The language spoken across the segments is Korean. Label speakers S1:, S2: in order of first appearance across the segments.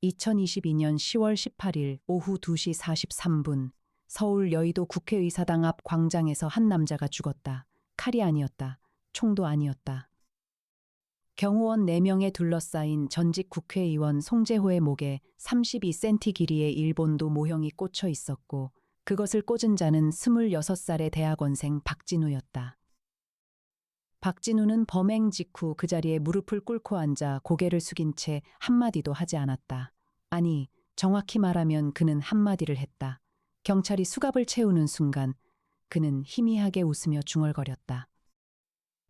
S1: 2022년 10월 18일 오후 2시 43분 서울 여의도 국회의사당 앞 광장에서 한 남자가 죽었다. 칼이 아니었다. 총도 아니었다. 경호원 4명에 둘러싸인 전직 국회의원 송재호의 목에 32cm 길이의 일본도 모형이 꽂혀 있었고 그것을 꽂은 자는 26살의 대학원생 박진우였다. 박진우는 범행 직후 그 자리에 무릎을 꿇고 앉아 고개를 숙인 채 한마디도 하지 않았다. 아니, 정확히 말하면 그는 한마디를 했다. 경찰이 수갑을 채우는 순간 그는 희미하게 웃으며 중얼거렸다.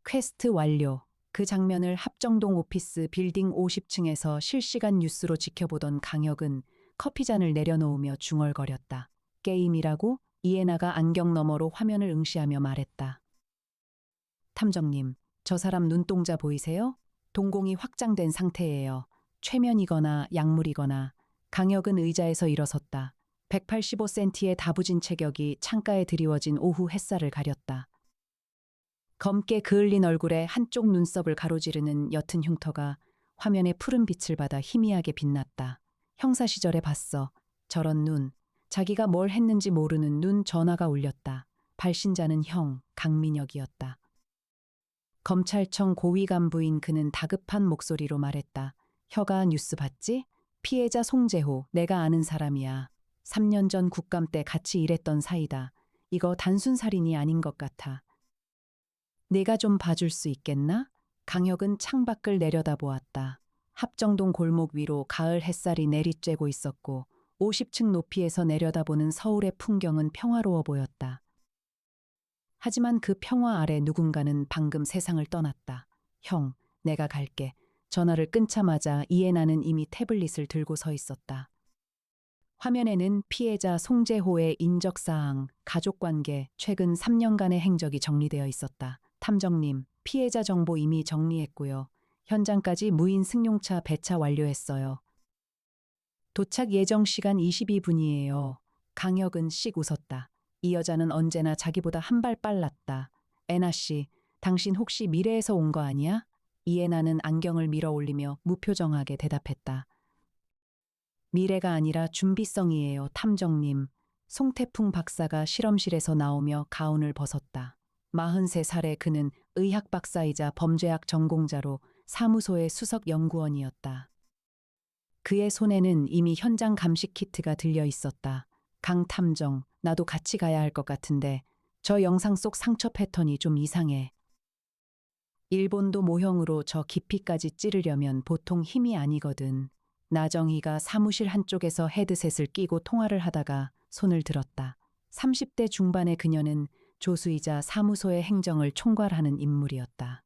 S1: 퀘스트 완료. 그 장면을 합정동 오피스 빌딩 50층에서 실시간 뉴스로 지켜보던 강혁은 커피잔을 내려놓으며 중얼거렸다. 게임이라고? 이해나가 안경 너머로 화면을 응시하며 말했다. 탐정님, 저 사람 눈동자 보이세요? 동공이 확장된 상태예요. 최면이거나 약물이거나. 강혁은 의자에서 일어섰다. 185cm의 다부진 체격이 창가에 드리워진 오후 햇살을 가렸다. 검게 그을린 얼굴에 한쪽 눈썹을 가로지르는 옅은 흉터가 화면의 푸른 빛을 받아 희미하게 빛났다. 형사 시절에 봤어. 저런 눈. 자기가 뭘 했는지 모르는 눈. 전화가 울렸다. 발신자는 형, 강민혁이었다. 검찰청 고위 간부인 그는 다급한 목소리로 말했다. 혀가 뉴스 봤지? 피해자 송재호, 내가 아는 사람이야. 3년 전 국감 때 같이 일했던 사이다. 이거 단순 살인이 아닌 것 같아. 내가 좀 봐줄 수 있겠나? 강혁은 창밖을 내려다보았다. 합정동 골목 위로 가을 햇살이 내리쬐고 있었고 50층 높이에서 내려다보는 서울의 풍경은 평화로워 보였다. 하지만 그 평화 아래 누군가는 방금 세상을 떠났다. 형, 내가 갈게. 전화를 끊자마자 이해나는 이미 태블릿을 들고 서 있었다. 화면에는 피해자 송재호의 인적사항, 가족관계, 최근 3년간의 행적이 정리되어 있었다. 탐정님, 피해자 정보 이미 정리했고요. 현장까지 무인 승용차 배차 완료했어요. 도착 예정 시간 22분이에요. 강혁은 씩 웃었다. 이 여자는 언제나 자기보다 한 발 빨랐다. 애나 씨, 당신 혹시 미래에서 온 거 아니야? 이애나는 안경을 밀어 올리며 무표정하게 대답했다. 미래가 아니라 준비성이에요, 탐정님. 송태풍 박사가 실험실에서 나오며 가운을 벗었다. 43살의 그는 의학 박사이자 범죄학 전공자로 사무소의 수석 연구원이었다. 그의 손에는 이미 현장 감식 키트가 들려 있었다. 강 탐정, 나도 같이 가야 할 것 같은데 저 영상 속 상처 패턴이 좀 이상해. 일본도 모형으로 저 깊이까지 찌르려면 보통 힘이 아니거든. 나정희가 사무실 한쪽에서 헤드셋을 끼고 통화를 하다가 손을 들었다. 30대 중반의 그녀는 조수이자 사무소의 행정을 총괄하는 인물이었다.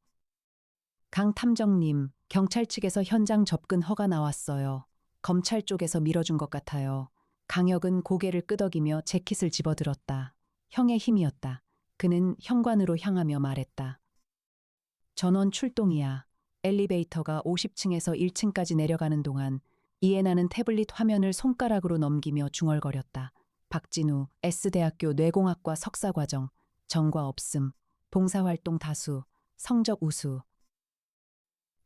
S1: 강 탐정님, 경찰 측에서 현장 접근 허가 나왔어요. 검찰 쪽에서 밀어준 것 같아요. 강혁은 고개를 끄덕이며 재킷을 집어들었다. 형의 힘이었다. 그는 현관으로 향하며 말했다. 전원 출동이야. 엘리베이터가 50층에서 1층까지 내려가는 동안 이해나는 태블릿 화면을 손가락으로 넘기며 중얼거렸다. 박진우, S대학교 뇌공학과 석사과정, 전과 없음, 봉사활동 다수, 성적 우수.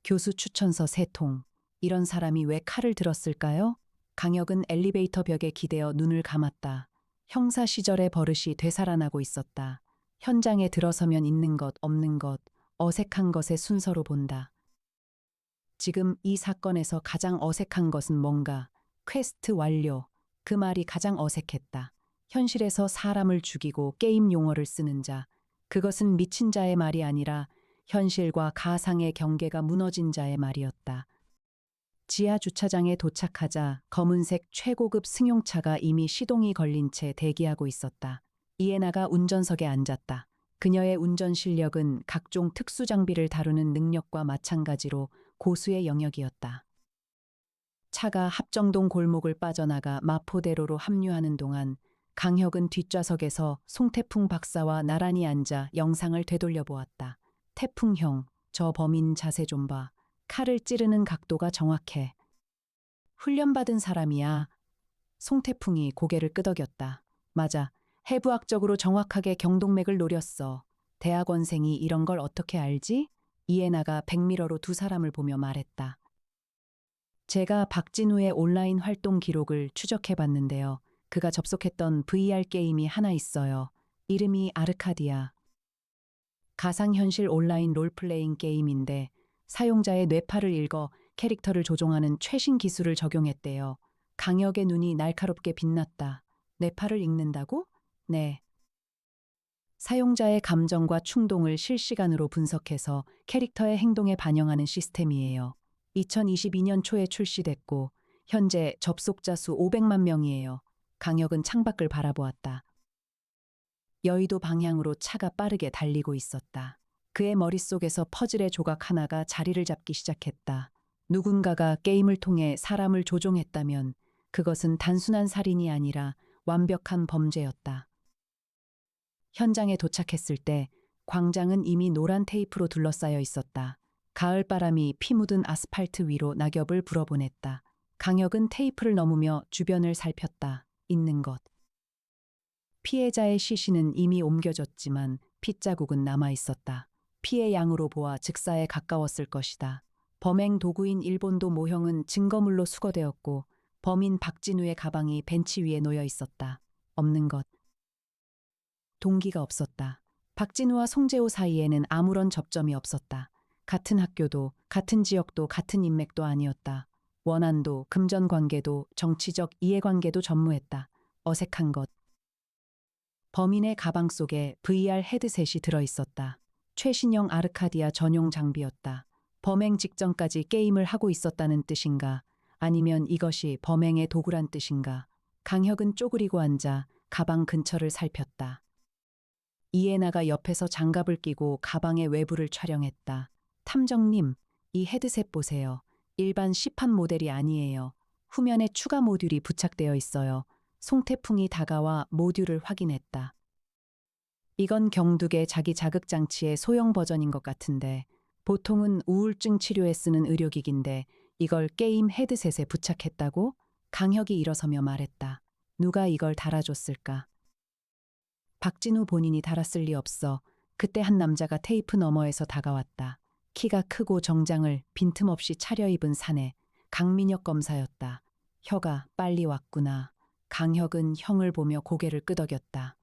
S1: 교수 추천서 3통. 이런 사람이 왜 칼을 들었을까요? 강혁은 엘리베이터 벽에 기대어 눈을 감았다. 형사 시절의 버릇이 되살아나고 있었다. 현장에 들어서면 있는 것, 없는 것, 어색한 것의 순서로 본다. 지금 이 사건에서 가장 어색한 것은 뭔가? 퀘스트 완료. 그 말이 가장 어색했다. 현실에서 사람을 죽이고 게임 용어를 쓰는 자. 그것은 미친 자의 말이 아니라 현실과 가상의 경계가 무너진 자의 말이었다. 지하 주차장에 도착하자 검은색 최고급 승용차가 이미 시동이 걸린 채 대기하고 있었다. 이해나가 운전석에 앉았다. 그녀의 운전 실력은 각종 특수 장비를 다루는 능력과 마찬가지로 고수의 영역이었다. 차가 합정동 골목을 빠져나가 마포대로로 합류하는 동안 강혁은 뒷좌석에서 송태풍 박사와 나란히 앉아 영상을 되돌려 보았다. 태풍형, 저 범인 자세 좀 봐. 칼을 찌르는 각도가 정확해. 훈련받은 사람이야. 송태풍이 고개를 끄덕였다. 맞아. 해부학적으로 정확하게 경동맥을 노렸어. 대학원생이 이런 걸 어떻게 알지? 이해나가 백미러로 두 사람을 보며 말했다. 제가 박진우의 온라인 활동 기록을 추적해 봤는데요. 그가 접속했던 VR 게임이 하나 있어요. 이름이 아르카디아. 가상현실 온라인 롤플레잉 게임인데 사용자의 뇌파를 읽어 캐릭터를 조종하는 최신 기술을 적용했대요. 강혁의 눈이 날카롭게 빛났다. 뇌파를 읽는다고? 네. 사용자의 감정과 충동을 실시간으로 분석해서 캐릭터의 행동에 반영하는 시스템이에요. 2022년 초에 출시됐고 현재 접속자 수 500만 명이에요. 강혁은 창밖을 바라보았다. 여의도 방향으로 차가 빠르게 달리고 있었다. 그의 머릿속에서 퍼즐의 조각 하나가 자리를 잡기 시작했다. 누군가가 게임을 통해 사람을 조종했다면 그것은 단순한 살인이 아니라 완벽한 범죄였다. 현장에 도착했을 때 광장은 이미 노란 테이프로 둘러싸여 있었다. 가을 바람이 피 묻은 아스팔트 위로 낙엽을 불어보냈다. 강혁은 테이프를 넘으며 주변을 살폈다. 있는 것. 피해자의 시신은 이미 옮겨졌지만 핏자국은 남아 있었다. 피해 양으로 보아 즉사에 가까웠을 것이다. 범행 도구인 일본도 모형은 증거물로 수거되었고 범인 박진우의 가방이 벤치 위에 놓여 있었다. 없는 것. 동기가 없었다. 박진우와 송재호 사이에는 아무런 접점이 없었다. 같은 학교도, 같은 지역도, 같은 인맥도 아니었다. 원한도, 금전 관계도, 정치적 이해관계도 전무했다. 어색한 것. 범인의 가방 속에 VR 헤드셋이 들어있었다. 최신형 아르카디아 전용 장비였다. 범행 직전까지 게임을 하고 있었다는 뜻인가? 아니면 이것이 범행의 도구란 뜻인가? 강혁은 쪼그리고 앉아 가방 근처를 살폈다. 이에나가 옆에서 장갑을 끼고 가방의 외부를 촬영했다. 탐정님, 이 헤드셋 보세요. 일반 시판 모델이 아니에요. 후면에 추가 모듈이 부착되어 있어요. 송태풍이 다가와 모듈을 확인했다. 이건 경두계 자기 자극장치의 소형 버전인 것 같은데 보통은 우울증 치료에 쓰는 의료기기인데 이걸 게임 헤드셋에 부착했다고? 강혁이 일어서며 말했다. 누가 이걸 달아줬을까? 박진우 본인이 달았을 리 없어. 그때 한 남자가 테이프 너머에서 다가왔다. 키가 크고 정장을 빈틈없이 차려입은 사내. 강민혁 검사였다. 혀가 빨리 왔구나. 강혁은 형을 보며 고개를 끄덕였다.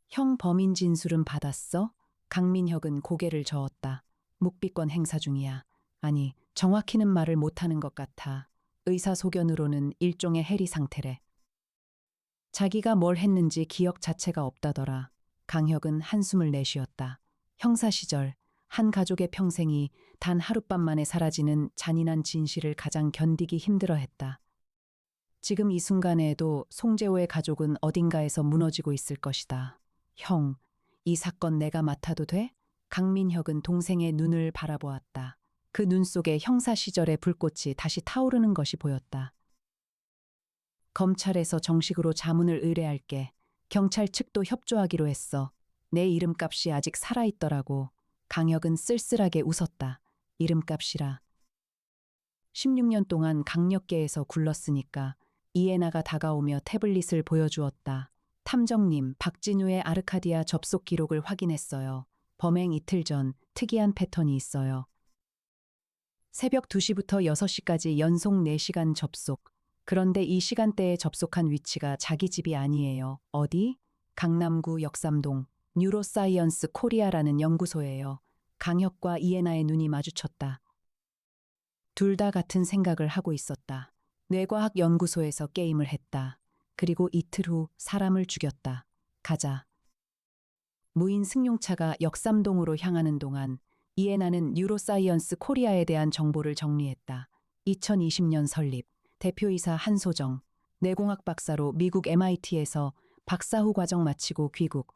S1: 형 범인 진술은 받았어? 강민혁은 고개를 저었다. 묵비권 행사 중이야. 아니, 정확히는 말을 못하는 것 같아. 의사소견으로는 일종의 해리 상태래. 자기가 뭘 했는지 기억 자체가 없다더라. 강혁은 한숨을 내쉬었다. 형사 시절 한 가족의 평생이 단 하룻밤 만에 사라지는 잔인한 진실을 가장 견디기 힘들어했다. 지금 이 순간에도 송재호의 가족은 어딘가에서 무너지고 있을 것이다. 형, 이 사건 내가 맡아도 돼? 강민혁은 동생의 눈을 바라보았다. 그 눈 속에 형사 시절의 불꽃이 다시 타오르는 것이 보였다. 검찰에서 정식으로 자문을 의뢰할게. 경찰 측도 협조하기로 했어. 내 이름값이 아직 살아있더라고. 강혁은 쓸쓸하게 웃었다. 이름값이라. 16년 동안 강력계에서 굴렀으니까. 이에나가 다가오며 태블릿을 보여주었다. 탐정님, 박진우의 아르카디아 접속 기록을 확인했어요. 범행 이틀 전 특이한 패턴이 있어요. 새벽 2시부터 6시까지 연속 4시간 접속. 그런데 이 시간대에 접속한 위치가 자기 집이 아니에요. 어디? 강남구 역삼동 뉴로사이언스 코리아라는 연구소예요. 강혁과 이에나의 눈이 마주쳤다. 둘 다 같은 생각을 하고 있었다. 뇌과학 연구소에서 게임을 했다. 그리고 이틀 후 사람을 죽였다. 가자. 무인 승용차가 역삼동으로 향하는 동안 이에나는 뉴로사이언스 코리아에 대한 정보를 정리했다. 2020년 설립, 대표이사 한소정, 뇌공학 박사로 미국 MIT에서 박사 후 과정 마치고 귀국.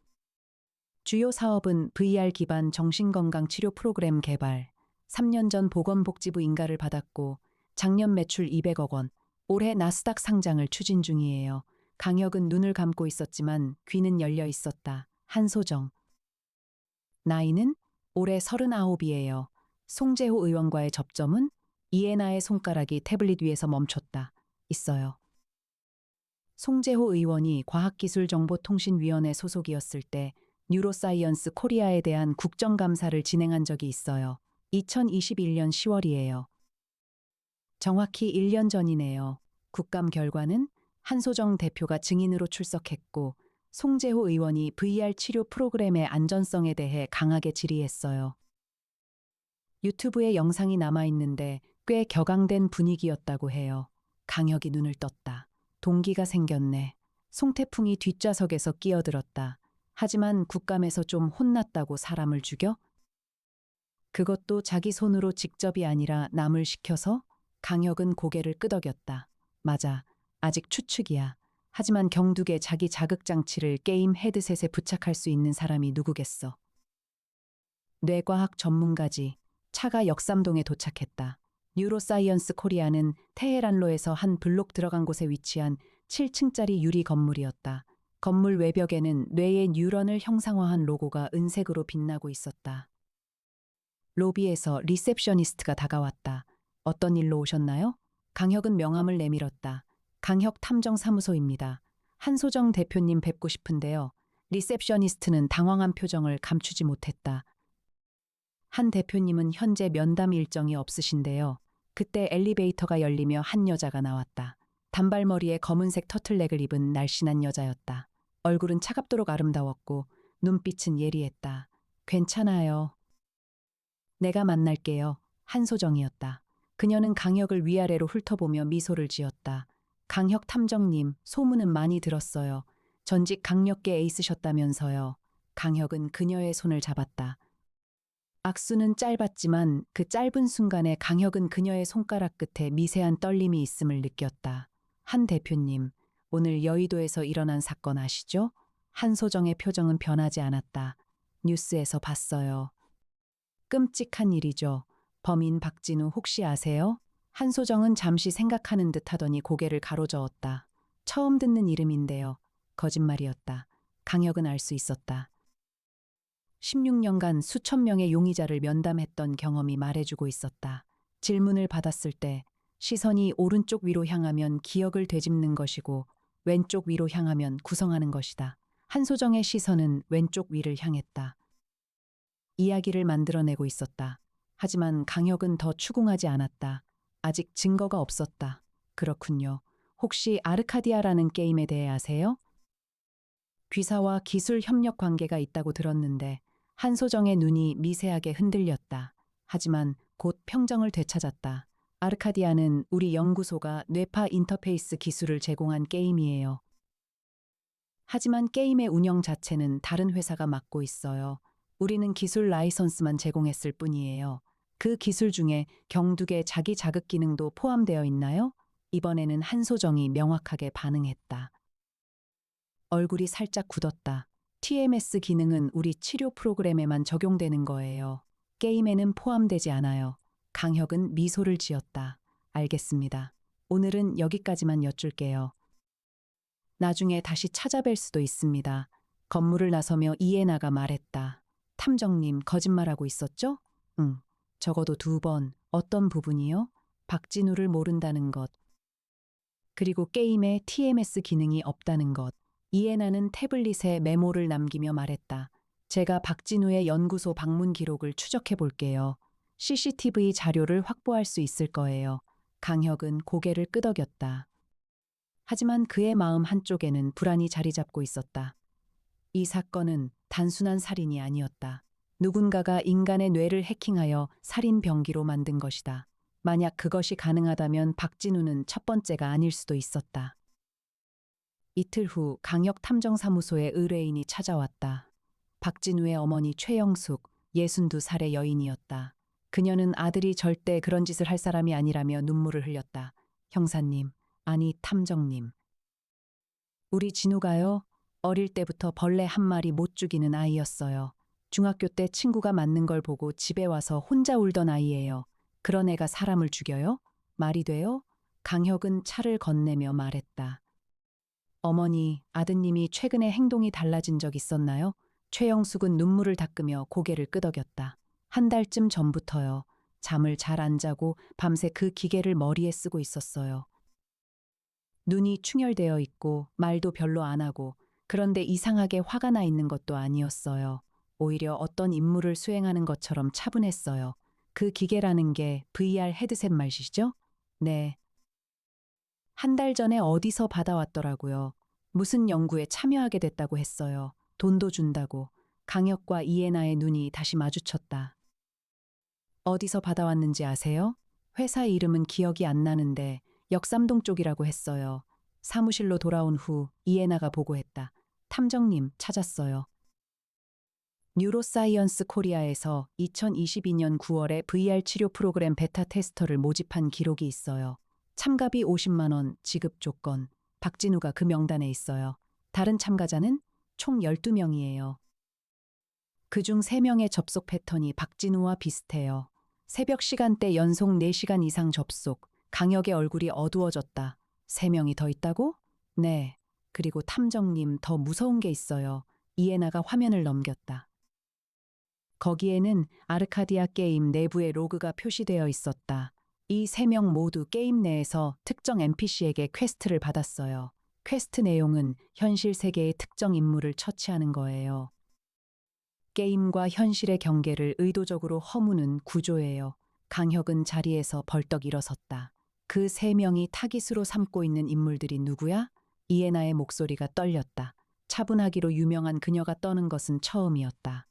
S1: 주요 사업은 VR 기반 정신건강 치료 프로그램 개발, 3년 전 보건복지부 인가를 받았고 작년 매출 200억 원, 올해 나스닥 상장을 추진 중이에요. 강혁은 눈을 감고 있었지만 귀는 열려 있었다. 한소정. 나이는? 올해 39이에요. 송재호 의원과의 접점은? 이에나의 손가락이 태블릿 위에서 멈췄다. 있어요. 송재호 의원이 과학기술정보통신위원회 소속이었을 때 뉴로사이언스 코리아에 대한 국정감사를 진행한 적이 있어요. 2021년 10월이에요. 정확히 1년 전이네요. 국감 결과는 한소정 대표가 증인으로 출석했고 송재호 의원이 VR 치료 프로그램의 안전성에 대해 강하게 질의했어요. 유튜브에 영상이 남아있는데 꽤 격앙된 분위기였다고 해요. 강혁이 눈을 떴다. 동기가 생겼네. 송태풍이 뒷좌석에서 끼어들었다. 하지만 국감에서 좀 혼났다고 사람을 죽여? 그것도 자기 손으로 직접이 아니라 남을 시켜서? 강혁은 고개를 끄덕였다. 맞아. 아직 추측이야. 하지만 경두개 자기 자극장치를 게임 헤드셋에 부착할 수 있는 사람이 누구겠어. 뇌과학 전문가지. 차가 역삼동에 도착했다. 뉴로사이언스 코리아는 테헤란로에서 한 블록 들어간 곳에 위치한 7층짜리 유리 건물이었다. 건물 외벽에는 뇌의 뉴런을 형상화한 로고가 은색으로 빛나고 있었다. 로비에서 리셉셔니스트가 다가왔다. 어떤 일로 오셨나요? 강혁은 명함을 내밀었다. 강혁 탐정사무소입니다. 한소정 대표님 뵙고 싶은데요. 리셉셔니스트는 당황한 표정을 감추지 못했다. 한 대표님은 현재 면담 일정이 없으신데요. 그때 엘리베이터가 열리며 한 여자가 나왔다. 단발머리에 검은색 터틀넥을 입은 날씬한 여자였다. 얼굴은 차갑도록 아름다웠고 눈빛은 예리했다. 괜찮아요. 내가 만날게요. 한소정이었다. 그녀는 강혁을 위아래로 훑어보며 미소를 지었다. 강혁 탐정님, 소문은 많이 들었어요. 전직 강력계 에이스셨다면서요. 강혁은 그녀의 손을 잡았다. 악수는 짧았지만 그 짧은 순간에 강혁은 그녀의 손가락 끝에 미세한 떨림이 있음을 느꼈다. 한 대표님, 오늘 여의도에서 일어난 사건 아시죠? 한소정의 표정은 변하지 않았다. 뉴스에서 봤어요. 끔찍한 일이죠. 범인 박진우 혹시 아세요? 한소정은 잠시 생각하는 듯 하더니 고개를 가로저었다. 처음 듣는 이름인데요. 거짓말이었다. 강혁은 알 수 있었다. 16년간 수천 명의 용의자를 면담했던 경험이 말해주고 있었다. 질문을 받았을 때 시선이 오른쪽 위로 향하면 기억을 되짚는 것이고 왼쪽 위로 향하면 구성하는 것이다. 한소정의 시선은 왼쪽 위를 향했다. 이야기를 만들어내고 있었다. 하지만 강혁은 더 추궁하지 않았다. 아직 증거가 없었다. 그렇군요. 혹시 아르카디아라는 게임에 대해 아세요? 귀사와 기술 협력 관계가 있다고 들었는데 한소정의 눈이 미세하게 흔들렸다. 하지만 곧 평정을 되찾았다. 아르카디아는 우리 연구소가 뇌파 인터페이스 기술을 제공한 게임이에요. 하지만 게임의 운영 자체는 다른 회사가 맡고 있어요. 우리는 기술 라이선스만 제공했을 뿐이에요. 그 기술 중에 경두개 자기 자극 기능도 포함되어 있나요? 이번에는 한소정이 명확하게 반응했다. 얼굴이 살짝 굳었다. TMS 기능은 우리 치료 프로그램에만 적용되는 거예요. 게임에는 포함되지 않아요. 강혁은 미소를 지었다. 알겠습니다. 오늘은 여기까지만 여쭐게요. 나중에 다시 찾아뵐 수도 있습니다. 건물을 나서며 이에나가 말했다. 탐정님, 거짓말하고 있었죠? 응. 적어도 2번. 어떤 부분이요? 박진우를 모른다는 것. 그리고 게임에 TMS 기능이 없다는 것. 이에나는 태블릿에 메모를 남기며 말했다. 제가 박진우의 연구소 방문 기록을 추적해 볼게요. CCTV 자료를 확보할 수 있을 거예요. 강혁은 고개를 끄덕였다. 하지만 그의 마음 한쪽에는 불안이 자리 잡고 있었다. 이 사건은 단순한 살인이 아니었다. 누군가가 인간의 뇌를 해킹하여 살인 병기로 만든 것이다. 만약 그것이 가능하다면 박진우는 첫 번째가 아닐 수도 있었다. 이틀 후 강혁 탐정사무소에 의뢰인이 찾아왔다. 박진우의 어머니 최영숙, 62살의 여인이었다. 그녀는 아들이 절대 그런 짓을 할 사람이 아니라며 눈물을 흘렸다. 형사님, 아니 탐정님. 우리 진우가요? 어릴 때부터 벌레 한 마리 못 죽이는 아이였어요. 중학교 때 친구가 맞는 걸 보고 집에 와서 혼자 울던 아이예요. 그런 애가 사람을 죽여요? 말이 돼요? 강혁은 차를 건네며 말했다. 어머니, 아드님이 최근에 행동이 달라진 적 있었나요? 최영숙은 눈물을 닦으며 고개를 끄덕였다. 한 달쯤 전부터요. 잠을 잘 안 자고 밤새 그 기계를 머리에 쓰고 있었어요. 눈이 충혈되어 있고 말도 별로 안 하고 그런데 이상하게 화가 나 있는 것도 아니었어요. 오히려 어떤 임무를 수행하는 것처럼 차분했어요. 그 기계라는 게 VR 헤드셋 말이시죠? 네. 한 달 전에 어디서 받아왔더라고요. 무슨 연구에 참여하게 됐다고 했어요. 돈도 준다고. 강혁과 이에나의 눈이 다시 마주쳤다. 어디서 받아왔는지 아세요? 회사 이름은 기억이 안 나는데 역삼동 쪽이라고 했어요. 사무실로 돌아온 후 이에나가 보고했다. 탐정님 찾았어요. 뉴로사이언스 코리아에서 2022년 9월에 VR 치료 프로그램 베타 테스터를 모집한 기록이 있어요. 참가비 50만 원, 지급 조건. 박진우가 그 명단에 있어요. 다른 참가자는 총 12명이에요. 그중 3명의 접속 패턴이 박진우와 비슷해요. 새벽 시간대 연속 4시간 이상 접속, 강혁의 얼굴이 어두워졌다. 3명이 더 있다고? 네. 그리고 탐정님 더 무서운 게 있어요. 이에나가 화면을 넘겼다. 거기에는 아르카디아 게임 내부의 로그가 표시되어 있었다. 이 3명 모두 게임 내에서 특정 NPC에게 퀘스트를 받았어요. 퀘스트 내용은 현실 세계의 특정 인물을 처치하는 거예요. 게임과 현실의 경계를 의도적으로 허무는 구조예요. 강혁은 자리에서 벌떡 일어섰다. 그 3명이 타깃으로 삼고 있는 인물들이 누구야? 이에나의 목소리가 떨렸다. 차분하기로 유명한 그녀가 떠는 것은 처음이었다.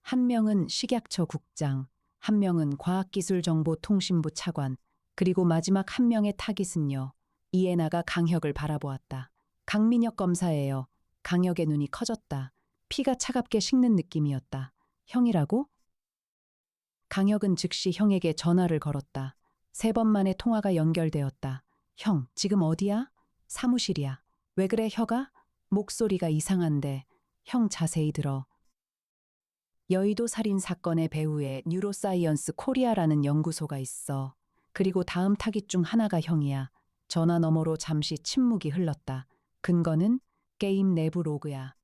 S1: 한 명은 식약처 국장, 한 명은 과학기술정보통신부 차관, 그리고 마지막 한 명의 타깃은요. 이에나가 강혁을 바라보았다. 강민혁 검사예요. 강혁의 눈이 커졌다. 피가 차갑게 식는 느낌이었다. 형이라고? 강혁은 즉시 형에게 전화를 걸었다. 3번 만에 통화가 연결되었다. 형, 지금 어디야? 사무실이야. 왜 그래, 혀가? 목소리가 이상한데. 형 자세히 들어. 여의도 살인 사건의 배후에 뉴로사이언스 코리아라는 연구소가 있어. 그리고 다음 타깃 중 하나가 형이야. 전화 너머로 잠시 침묵이 흘렀다. 근거는 게임 내부 로그야.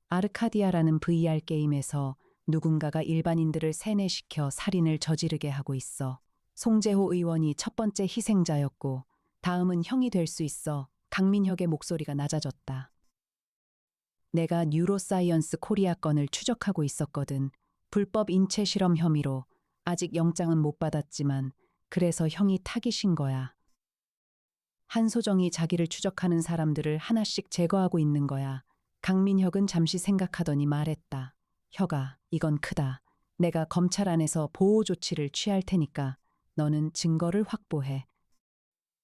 S1: 아르카디아라는 VR 게임에서 누군가가 일반인들을 세뇌시켜 살인을 저지르게 하고 있어. 송재호 의원이 첫 번째 희생자였고, 다음은 형이 될 수 있어. 강민혁의 목소리가 낮아졌다. 내가 뉴로사이언스 코리아 건을 추적하고 있었거든. 불법 인체 실험 혐의로. 아직 영장은 못 받았지만 그래서 형이 타깃인 거야. 한소정이 자기를 추적하는 사람들을 하나씩 제거하고 있는 거야. 강민혁은 잠시 생각하더니 말했다. 혁아, 이건 크다. 내가 검찰 안에서 보호 조치를 취할 테니까 너는 증거를 확보해.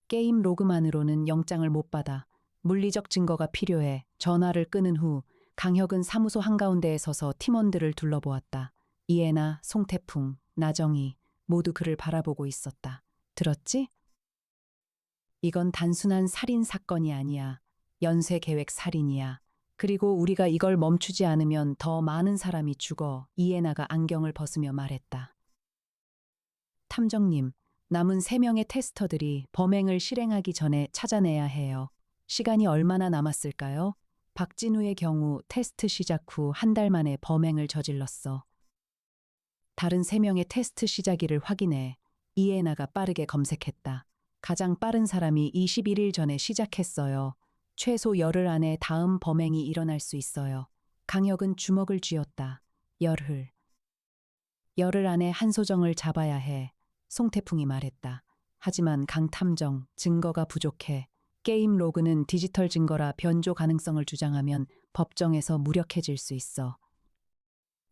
S1: 게임 로그만으로는 영장을 못 받아. 물리적 증거가 필요해. 전화를 끊은 후 강혁은 사무소 한가운데에 서서 팀원들을 둘러보았다. 이에나, 송태풍, 나정희 모두 그를 바라보고 있었다. 들었지? 이건 단순한 살인 사건이 아니야. 연쇄 계획 살인이야. 그리고 우리가 이걸 멈추지 않으면 더 많은 사람이 죽어. 이에나가 안경을 벗으며 말했다. 탐정님, 남은 3명의 테스터들이 범행을 실행하기 전에 찾아내야 해요. 시간이 얼마나 남았을까요? 박진우의 경우 테스트 시작 후 1달 만에 범행을 저질렀어. 다른 3명의 테스트 시작일을 확인해. 이에나가 빠르게 검색했다. 가장 빠른 사람이 21일 전에 시작했어요. 최소 열흘 안에 다음 범행이 일어날 수 있어요. 강혁은 주먹을 쥐었다. 열흘. 열흘 안에 한소정을 잡아야 해. 송태풍이 말했다. 하지만 강탐정, 증거가 부족해. 게임 로그는 디지털 증거라 변조 가능성을 주장하면 법정에서 무력해질 수 있어.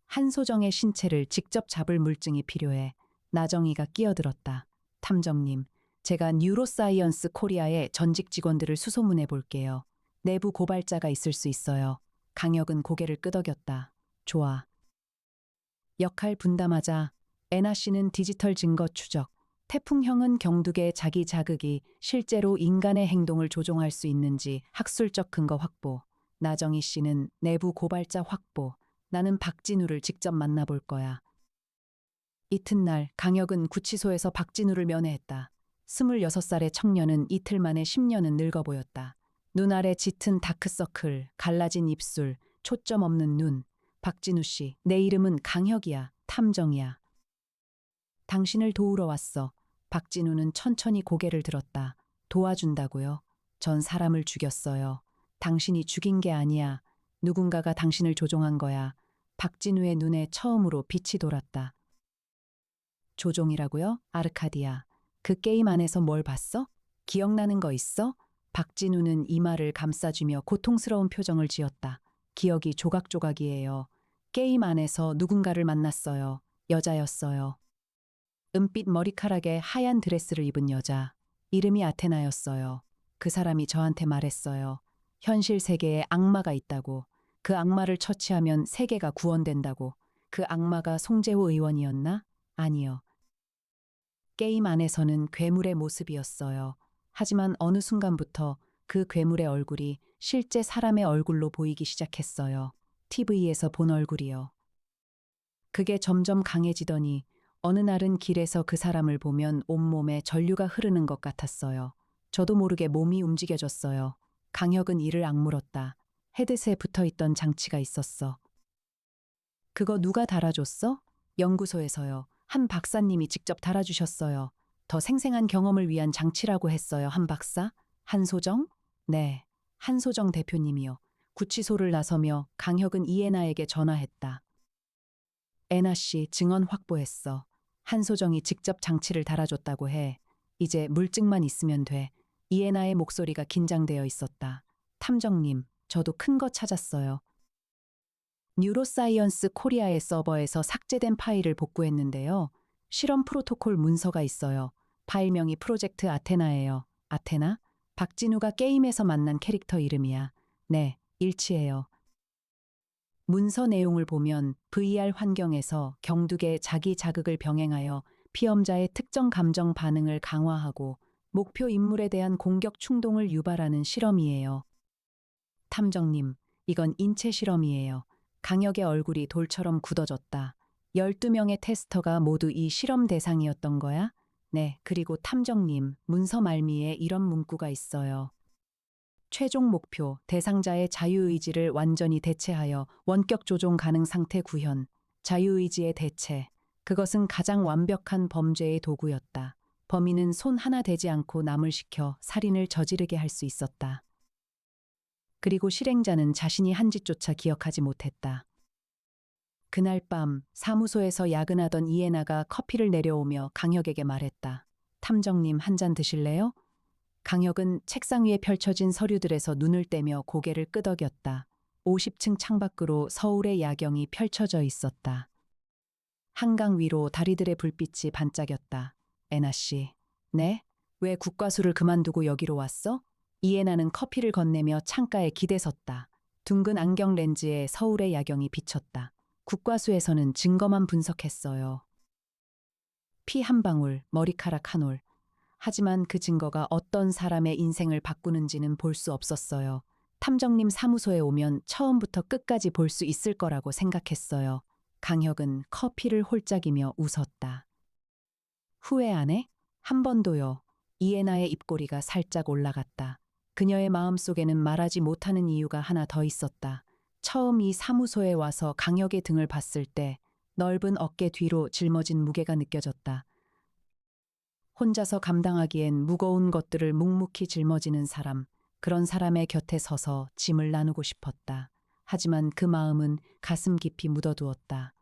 S1: 한소정의 신체를 직접 잡을 물증이 필요해. 나정희가 끼어들었다. 탐정님, 제가 뉴로사이언스 코리아의 전직 직원들을 수소문해 볼게요. 내부 고발자가 있을 수 있어요. 강혁은 고개를 끄덕였다. 좋아. 역할 분담하자. 애나 씨는 디지털 증거 추적, 태풍형은 경두계 자기 자극이 실제로 인간의 행동을 조종할 수 있는지 학술적 근거 확보, 나정희 씨는 내부 고발자 확보, 나는 박진우를 직접 만나볼 거야. 이튿날 강혁은 구치소에서 박진우를 면회했다. 26살의 청년은 이틀 만에 10년은 늙어 보였다. 눈 아래 짙은 다크서클, 갈라진 입술, 초점 없는 눈. 박진우 씨, 내 이름은 강혁이야. 탐정이야. 당신을 도우러 왔어. 박진우는 천천히 고개를 들었다. 도와준다고요? 전 사람을 죽였어요. 당신이 죽인 게 아니야. 누군가가 당신을 조종한 거야. 박진우의 눈에 처음으로 빛이 돌았다. 조종이라고요? 아르카디아. 그 게임 안에서 뭘 봤어? 기억나는 거 있어? 박진우는 이마를 감싸주며 고통스러운 표정을 지었다. 기억이 조각조각이에요. 게임 안에서 누군가를 만났어요. 여자였어요. 은빛 머리카락에 하얀 드레스를 입은 여자. 이름이 아테나였어요. 그 사람이 저한테 말했어요. 현실 세계에 악마가 있다고. 그 악마를 처치하면 세계가 구원된다고. 그 악마가 송재호 의원이었나? 아니요. 게임 안에서는 괴물의 모습이었어요. 하지만 어느 순간부터 그 괴물의 얼굴이 실제 사람의 얼굴로 보이기 시작했어요. TV에서 본 얼굴이요. 그게 점점 강해지더니 어느 날은 길에서 그 사람을 보면 온몸에 전류가 흐르는 것 같았어요. 저도 모르게 몸이 움직여졌어요. 강혁은 이를 악물었다. 헤드셋에 붙어 있던 장치가 있었어. 그거 누가 달아줬어? 연구소에서요. 한 박사님이 직접 달아주셨어요. 더 생생한 경험을 위한 장치라고 했어요, 한 박사? 한소정? 네, 한소정 대표님이요. 구치소를 나서며 강혁은 이애나에게 전화했다. 애나 씨 증언 확보했어. 한소정이 직접 장치를 달아줬다고 해. 이제 물증만 있으면 돼. 이애나의 목소리가 긴장되어 있었다. 탐정님, 저도 큰 거 찾았어요. 뉴로사이언스 코리아의 서버에서 삭제된 파일을 복구했는데요. 실험 프로토콜 문서가 있어요. 파일명이 프로젝트 아테나예요. 아테나? 박진우가 게임에서 만난 캐릭터 이름이야. 네, 일치해요. 문서 내용을 보면 VR 환경에서 경두계 자기 자극을 병행하여 피험자의 특정 감정 반응을 강화하고 목표 인물에 대한 공격 충동을 유발하는 실험이에요. 탐정님, 이건 인체 실험이에요. 강혁의 얼굴이 돌처럼 굳어졌다. 12명의 테스터가 모두 이 실험 대상이었던 거야? 네, 그리고 탐정님, 문서 말미에 이런 문구가 있어요. 최종 목표, 대상자의 자유의지를 완전히 대체하여 원격 조종 가능 상태 구현. 자유의지의 대체. 그것은 가장 완벽한 범죄의 도구였다. 범인은 손 하나 대지 않고 남을 시켜 살인을 저지르게 할 수 있었다. 그리고 실행자는 자신이 한 짓조차 기억하지 못했다. 그날 밤 사무소에서 야근하던 이애나가 커피를 내려오며 강혁에게 말했다. 탐정님 한 잔 드실래요? 강혁은 책상 위에 펼쳐진 서류들에서 눈을 떼며 고개를 끄덕였다. 50층 창밖으로 서울의 야경이 펼쳐져 있었다. 한강 위로 다리들의 불빛이 반짝였다. 애나 씨. 네? 왜 국과수를 그만두고 여기로 왔어? 이애나는 커피를 건네며 창가에 기대섰다. 둥근 안경 렌즈에 서울의 야경이 비쳤다. 국과수에서는 증거만 분석했어요. 피 한 방울, 머리카락 한 올. 하지만 그 증거가 어떤 사람의 인생을 바꾸는지는 볼 수 없었어요. 탐정님 사무소에 오면 처음부터 끝까지 볼 수 있을 거라고 생각했어요. 강혁은 커피를 홀짝이며 웃었다. 후회 안 해? 한 번도요. 이애나의 입꼬리가 살짝 올라갔다. 그녀의 마음속에는 말하지 못하는 이유가 하나 더 있었다. 처음 이 사무소에 와서 강혁의 등을 봤을 때 넓은 어깨 뒤로 짊어진 무게가 느껴졌다. 혼자서 감당하기엔 무거운 것들을 묵묵히 짊어지는 사람, 그런 사람의 곁에 서서 짐을 나누고 싶었다. 하지만 그 마음은 가슴 깊이 묻어두었다.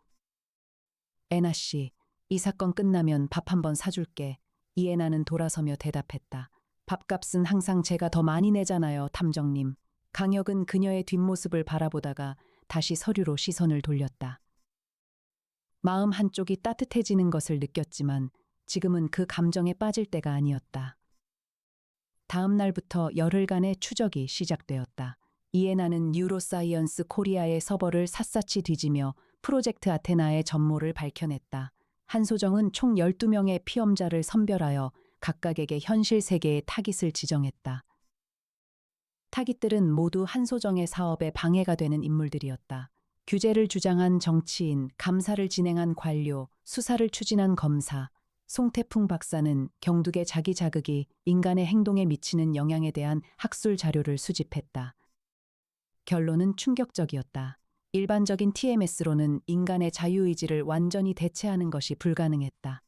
S1: 애나 씨, 이 사건 끝나면 밥 한번 사줄게. 이애나는 돌아서며 대답했다. 밥값은 항상 제가 더 많이 내잖아요, 탐정님. 강혁은 그녀의 뒷모습을 바라보다가 다시 서류로 시선을 돌렸다. 마음 한쪽이 따뜻해지는 것을 느꼈지만 지금은 그 감정에 빠질 때가 아니었다. 다음 날부터 열흘간의 추적이 시작되었다. 이애나는 뉴로사이언스 코리아의 서버를 샅샅이 뒤지며 프로젝트 아테나의 전모를 밝혀냈다. 한소정은 총 12명의 피험자를 선별하여 각각에게 현실 세계의 타깃을 지정했다. 타깃들은 모두 한소정의 사업에 방해가 되는 인물들이었다. 규제를 주장한 정치인, 감사를 진행한 관료, 수사를 추진한 검사, 송태풍 박사는 경두계 자기 자극이 인간의 행동에 미치는 영향에 대한 학술 자료를 수집했다. 결론은 충격적이었다. 일반적인 TMS로는 인간의 자유의지를 완전히 대체하는 것이 불가능했다.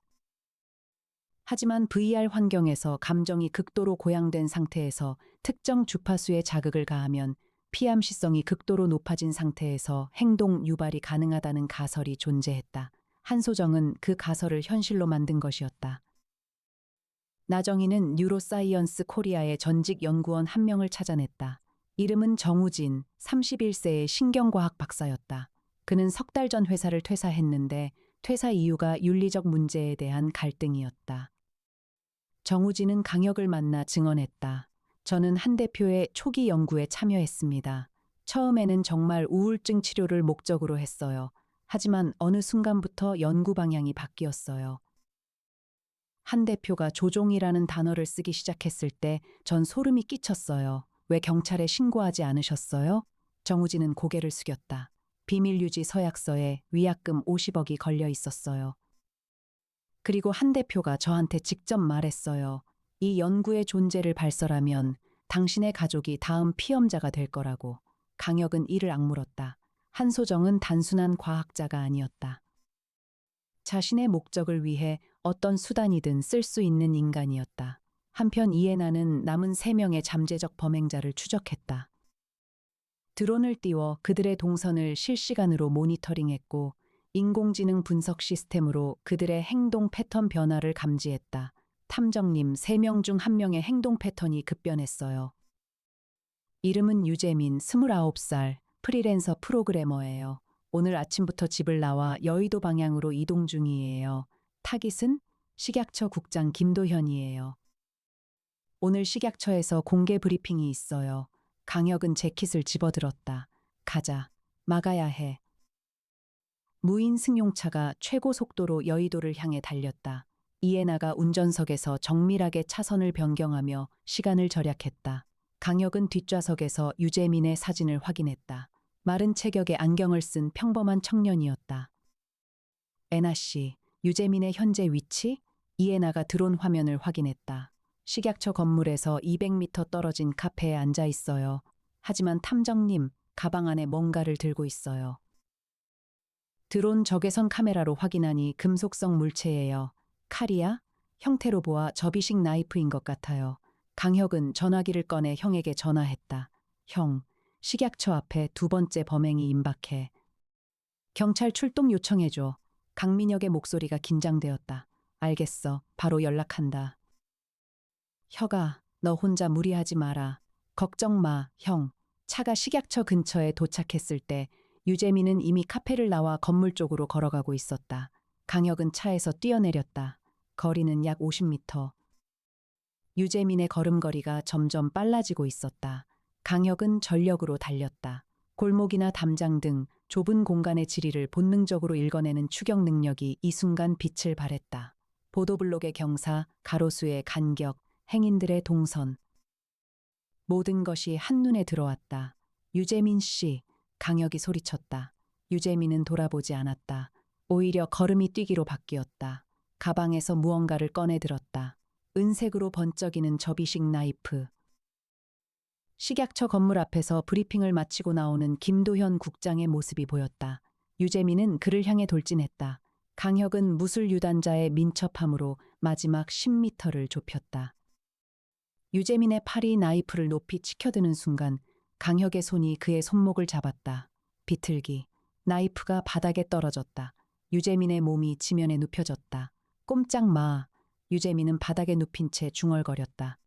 S1: 하지만 VR 환경에서 감정이 극도로 고양된 상태에서 특정 주파수의 자극을 가하면 피암시성이 극도로 높아진 상태에서 행동 유발이 가능하다는 가설이 존재했다. 한소정은 그 가설을 현실로 만든 것이었다. 나정희는 뉴로사이언스 코리아의 전직 연구원 한 명을 찾아냈다. 이름은 정우진, 31세의 신경과학 박사였다. 그는 석 달 전 회사를 퇴사했는데 퇴사 이유가 윤리적 문제에 대한 갈등이었다. 정우진은 강혁을 만나 증언했다. 저는 한 대표의 초기 연구에 참여했습니다. 처음에는 정말 우울증 치료를 목적으로 했어요. 하지만 어느 순간부터 연구 방향이 바뀌었어요. 한 대표가 조종이라는 단어를 쓰기 시작했을 때 전 소름이 끼쳤어요. 왜 경찰에 신고하지 않으셨어요? 정우진은 고개를 숙였다. 비밀유지 서약서에 위약금 50억이 걸려 있었어요. 그리고 한 대표가 저한테 직접 말했어요. 이 연구의 존재를 발설하면 당신의 가족이 다음 피험자가 될 거라고. 강혁은 이를 악물었다. 한소정은 단순한 과학자가 아니었다. 자신의 목적을 위해 어떤 수단이든 쓸 수 있는 인간이었다. 한편 이해나는 남은 3명의 잠재적 범행자를 추적했다. 드론을 띄워 그들의 동선을 실시간으로 모니터링했고 인공지능 분석 시스템으로 그들의 행동 패턴 변화를 감지했다. 탐정님 3명 중 1명의 행동 패턴이 급변했어요. 이름은 유재민, 29살, 프리랜서 프로그래머예요. 오늘 아침부터 집을 나와 여의도 방향으로 이동 중이에요. 타깃은 식약처 국장 김도현이에요. 오늘 식약처에서 공개 브리핑이 있어요. 강혁은 재킷을 집어들었다. 가자. 막아야 해. 무인 승용차가 최고 속도로 여의도를 향해 달렸다. 이해나가 운전석에서 정밀하게 차선을 변경하며 시간을 절약했다. 강혁은 뒷좌석에서 유재민의 사진을 확인했다. 마른 체격에 안경을 쓴 평범한 청년이었다. 애나 씨, 유재민의 현재 위치? 이해나가 드론 화면을 확인했다. 식약처 건물에서 200m 떨어진 카페에 앉아 있어요. 하지만 탐정님, 가방 안에 뭔가를 들고 있어요. 드론 적외선 카메라로 확인하니 금속성 물체예요. 칼이야? 형태로 보아 접이식 나이프인 것 같아요. 강혁은 전화기를 꺼내 형에게 전화했다. 형, 식약처 앞에 2번째 범행이 임박해. 경찰 출동 요청해줘. 강민혁의 목소리가 긴장되었다. 알겠어. 바로 연락한다. 혁아, 너 혼자 무리하지 마라. 걱정 마, 형. 차가 식약처 근처에 도착했을 때 유재민은 이미 카페를 나와 건물 쪽으로 걸어가고 있었다. 강혁은 차에서 뛰어내렸다. 거리는 약 50m. 유재민의 걸음걸이가 점점 빨라지고 있었다. 강혁은 전력으로 달렸다. 골목이나 담장 등 좁은 공간의 지리를 본능적으로 읽어내는 추격 능력이 이 순간 빛을 발했다. 보도블록의 경사, 가로수의 간격, 행인들의 동선. 모든 것이 한눈에 들어왔다. 유재민 씨, 강혁이 소리쳤다. 유재민은 돌아보지 않았다. 오히려 걸음이 뛰기로 바뀌었다. 가방에서 무언가를 꺼내 들었다. 은색으로 번쩍이는 접이식 나이프. 식약처 건물 앞에서 브리핑을 마치고 나오는 김도현 국장의 모습이 보였다. 유재민은 그를 향해 돌진했다. 강혁은 무술 유단자의 민첩함으로 마지막 10m를 좁혔다. 유재민의 팔이 나이프를 높이 치켜드는 순간 강혁의 손이 그의 손목을 잡았다. 비틀기. 나이프가 바닥에 떨어졌다. 유재민의 몸이 지면에 눕혀졌다. 꼼짝 마. 유재민은 바닥에 눕힌 채 중얼거렸다.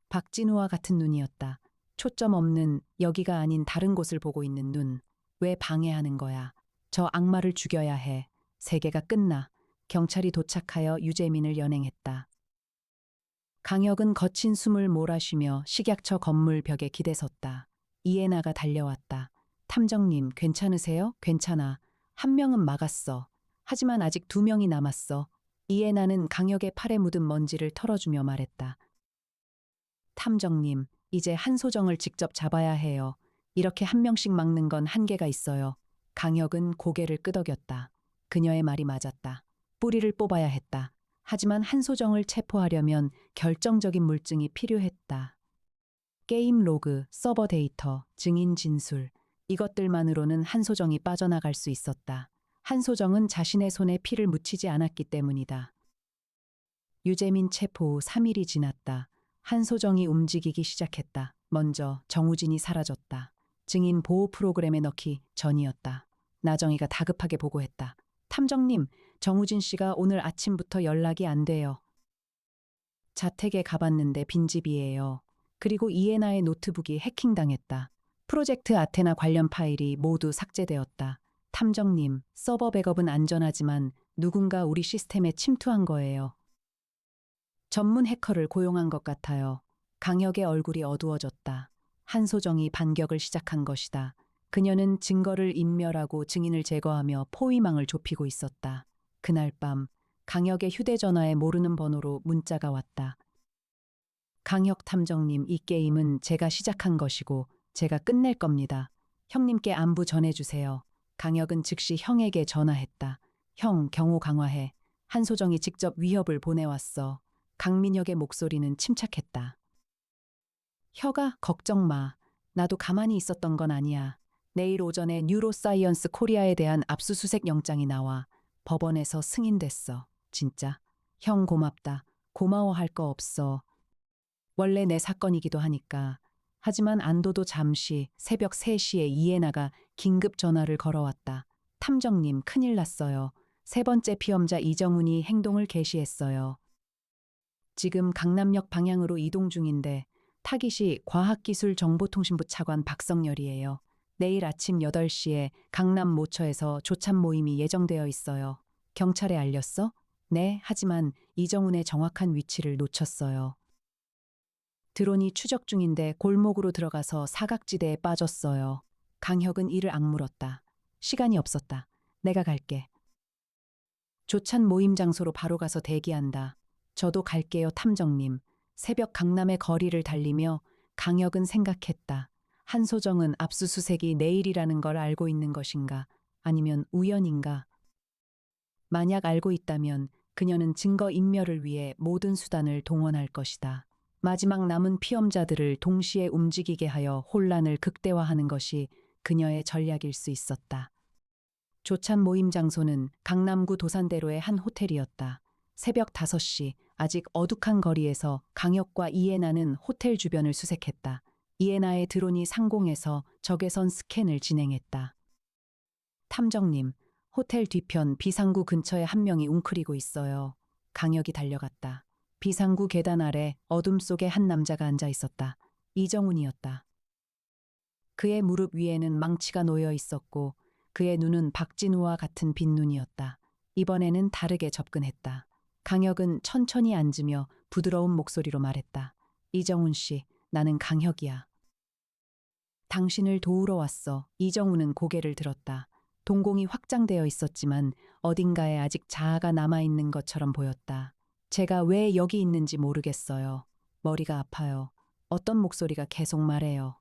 S1: 박진우와 같은 눈이었다. 초점 없는 여기가 아닌 다른 곳을 보고 있는 눈. 왜 방해하는 거야? 저 악마를 죽여야 해. 세계가 끝나. 경찰이 도착하여 유재민을 연행했다. 강혁은 거친 숨을 몰아쉬며 식약처 건물 벽에 기대섰다. 이해나가 달려왔다. 탐정님, 괜찮으세요? 괜찮아. 1명은 막았어. 하지만 아직 2명이 남았어. 이해나는 강혁의 팔에 묻은 먼지를 털어주며 말했다. 탐정님, 이제 한소정을 직접 잡아야 해요. 이렇게 1명씩 막는 건 한계가 있어요. 강혁은 고개를 끄덕였다. 그녀의 말이 맞았다. 뿌리를 뽑아야 했다. 하지만 한소정을 체포하려면 결정적인 물증이 필요했다. 게임 로그, 서버 데이터, 증인 진술. 이것들만으로는 한소정이 빠져나갈 수 있었다. 한소정은 자신의 손에 피를 묻히지 않았기 때문이다. 유재민 체포 후 3일이 지났다. 한소정이 움직이기 시작했다. 먼저 정우진이 사라졌다. 증인 보호 프로그램에 넣기 전이었다. 나정희가 다급하게 보고했다. 탐정님, 정우진 씨가 오늘 아침부터 연락이 안 돼요. 자택에 가봤는데 빈집이에요. 그리고 이에나의 노트북이 해킹당했다. 프로젝트 아테나 관련 파일이 모두 삭제되었다. 탐정님, 서버 백업은 안전하지만 누군가 우리 시스템에 침투한 거예요. 전문 해커를 고용한 것 같아요. 강혁의 얼굴이 어두워졌다. 한소정이 반격을 시작한 것이다. 그녀는 증거를 인멸하고 증인을 제거하며 포위망을 좁히고 있었다. 그날 밤 강혁의 휴대전화에 모르는 번호로 문자가 왔다. 강혁 탐정님, 이 게임은 제가 시작한 것이고 제가 끝낼 겁니다. 형님께 안부 전해주세요. 강혁은 즉시 형에게 전화했다. 형, 경호 강화해. 한소정이 직접 위협을 보내왔어. 강민혁의 목소리는 침착했다. 혀가 걱정 마. 나도 가만히 있었던 건 아니야. 내일 오전에 뉴로사이언스 코리아에 대한 압수수색 영장이 나와. 법원에서 승인됐어. 진짜. 형 고맙다. 고마워할 거 없어. 원래 내 사건이기도 하니까. 하지만 안도도 잠시 새벽 3시에 이에나가 긴급 전화를 걸어왔다. 탐정님, 큰일 났어요. 세 번째 피험자 이정훈이 행동을 개시했어요. 지금 강남역 방향으로 이동 중인데 타깃이 과학기술정보통신부 차관 박성열이에요. 내일 아침 8시에 강남 모처에서 조찬 모임이 예정되어 있어요. 경찰에 알렸어? 네, 하지만 이정훈의 정확한 위치를 놓쳤어요. 드론이 추적 중인데 골목으로 들어가서 사각지대에 빠졌어요. 강혁은 이를 악물었다. 시간이 없었다. 내가 갈게. 조찬 모임 장소로 바로 가서 대기한다. 저도 갈게요, 탐정님. 새벽 강남의 거리를 달리며 강혁은 생각했다. 한소정은 압수수색이 내일이라는 걸 알고 있는 것인가? 아니면 우연인가? 만약 알고 있다면 그녀는 증거 인멸을 위해 모든 수단을 동원할 것이다. 마지막 남은 피험자들을 동시에 움직이게 하여 혼란을 극대화하는 것이 그녀의 전략일 수 있었다. 조찬 모임 장소는 강남구 도산대로의 한 호텔이었다. 새벽 5시, 아직 어둑한 거리에서 강혁과 이에나는 호텔 주변을 수색했다. 이에나의 드론이 상공에서 적외선 스캔을 진행했다. 탐정님, 호텔 뒤편 비상구 근처에 한 명이 웅크리고 있어요. 강혁이 달려갔다. 비상구 계단 아래 어둠 속에 한 남자가 앉아 있었다. 이정훈이었다. 그의 무릎 위에는 망치가 놓여 있었고 그의 눈은 박진우와 같은 빈 눈이었다. 이번에는 다르게 접근했다. 강혁은 천천히 앉으며 부드러운 목소리로 말했다. 이정훈 씨, 나는 강혁이야. 당신을 도우러 왔어. 이정훈은 고개를 들었다. 동공이 확장되어 있었지만 어딘가에 아직 자아가 남아있는 것처럼 보였다. 제가 왜 여기 있는지 모르겠어요. 머리가 아파요. 어떤 목소리가 계속 말해요.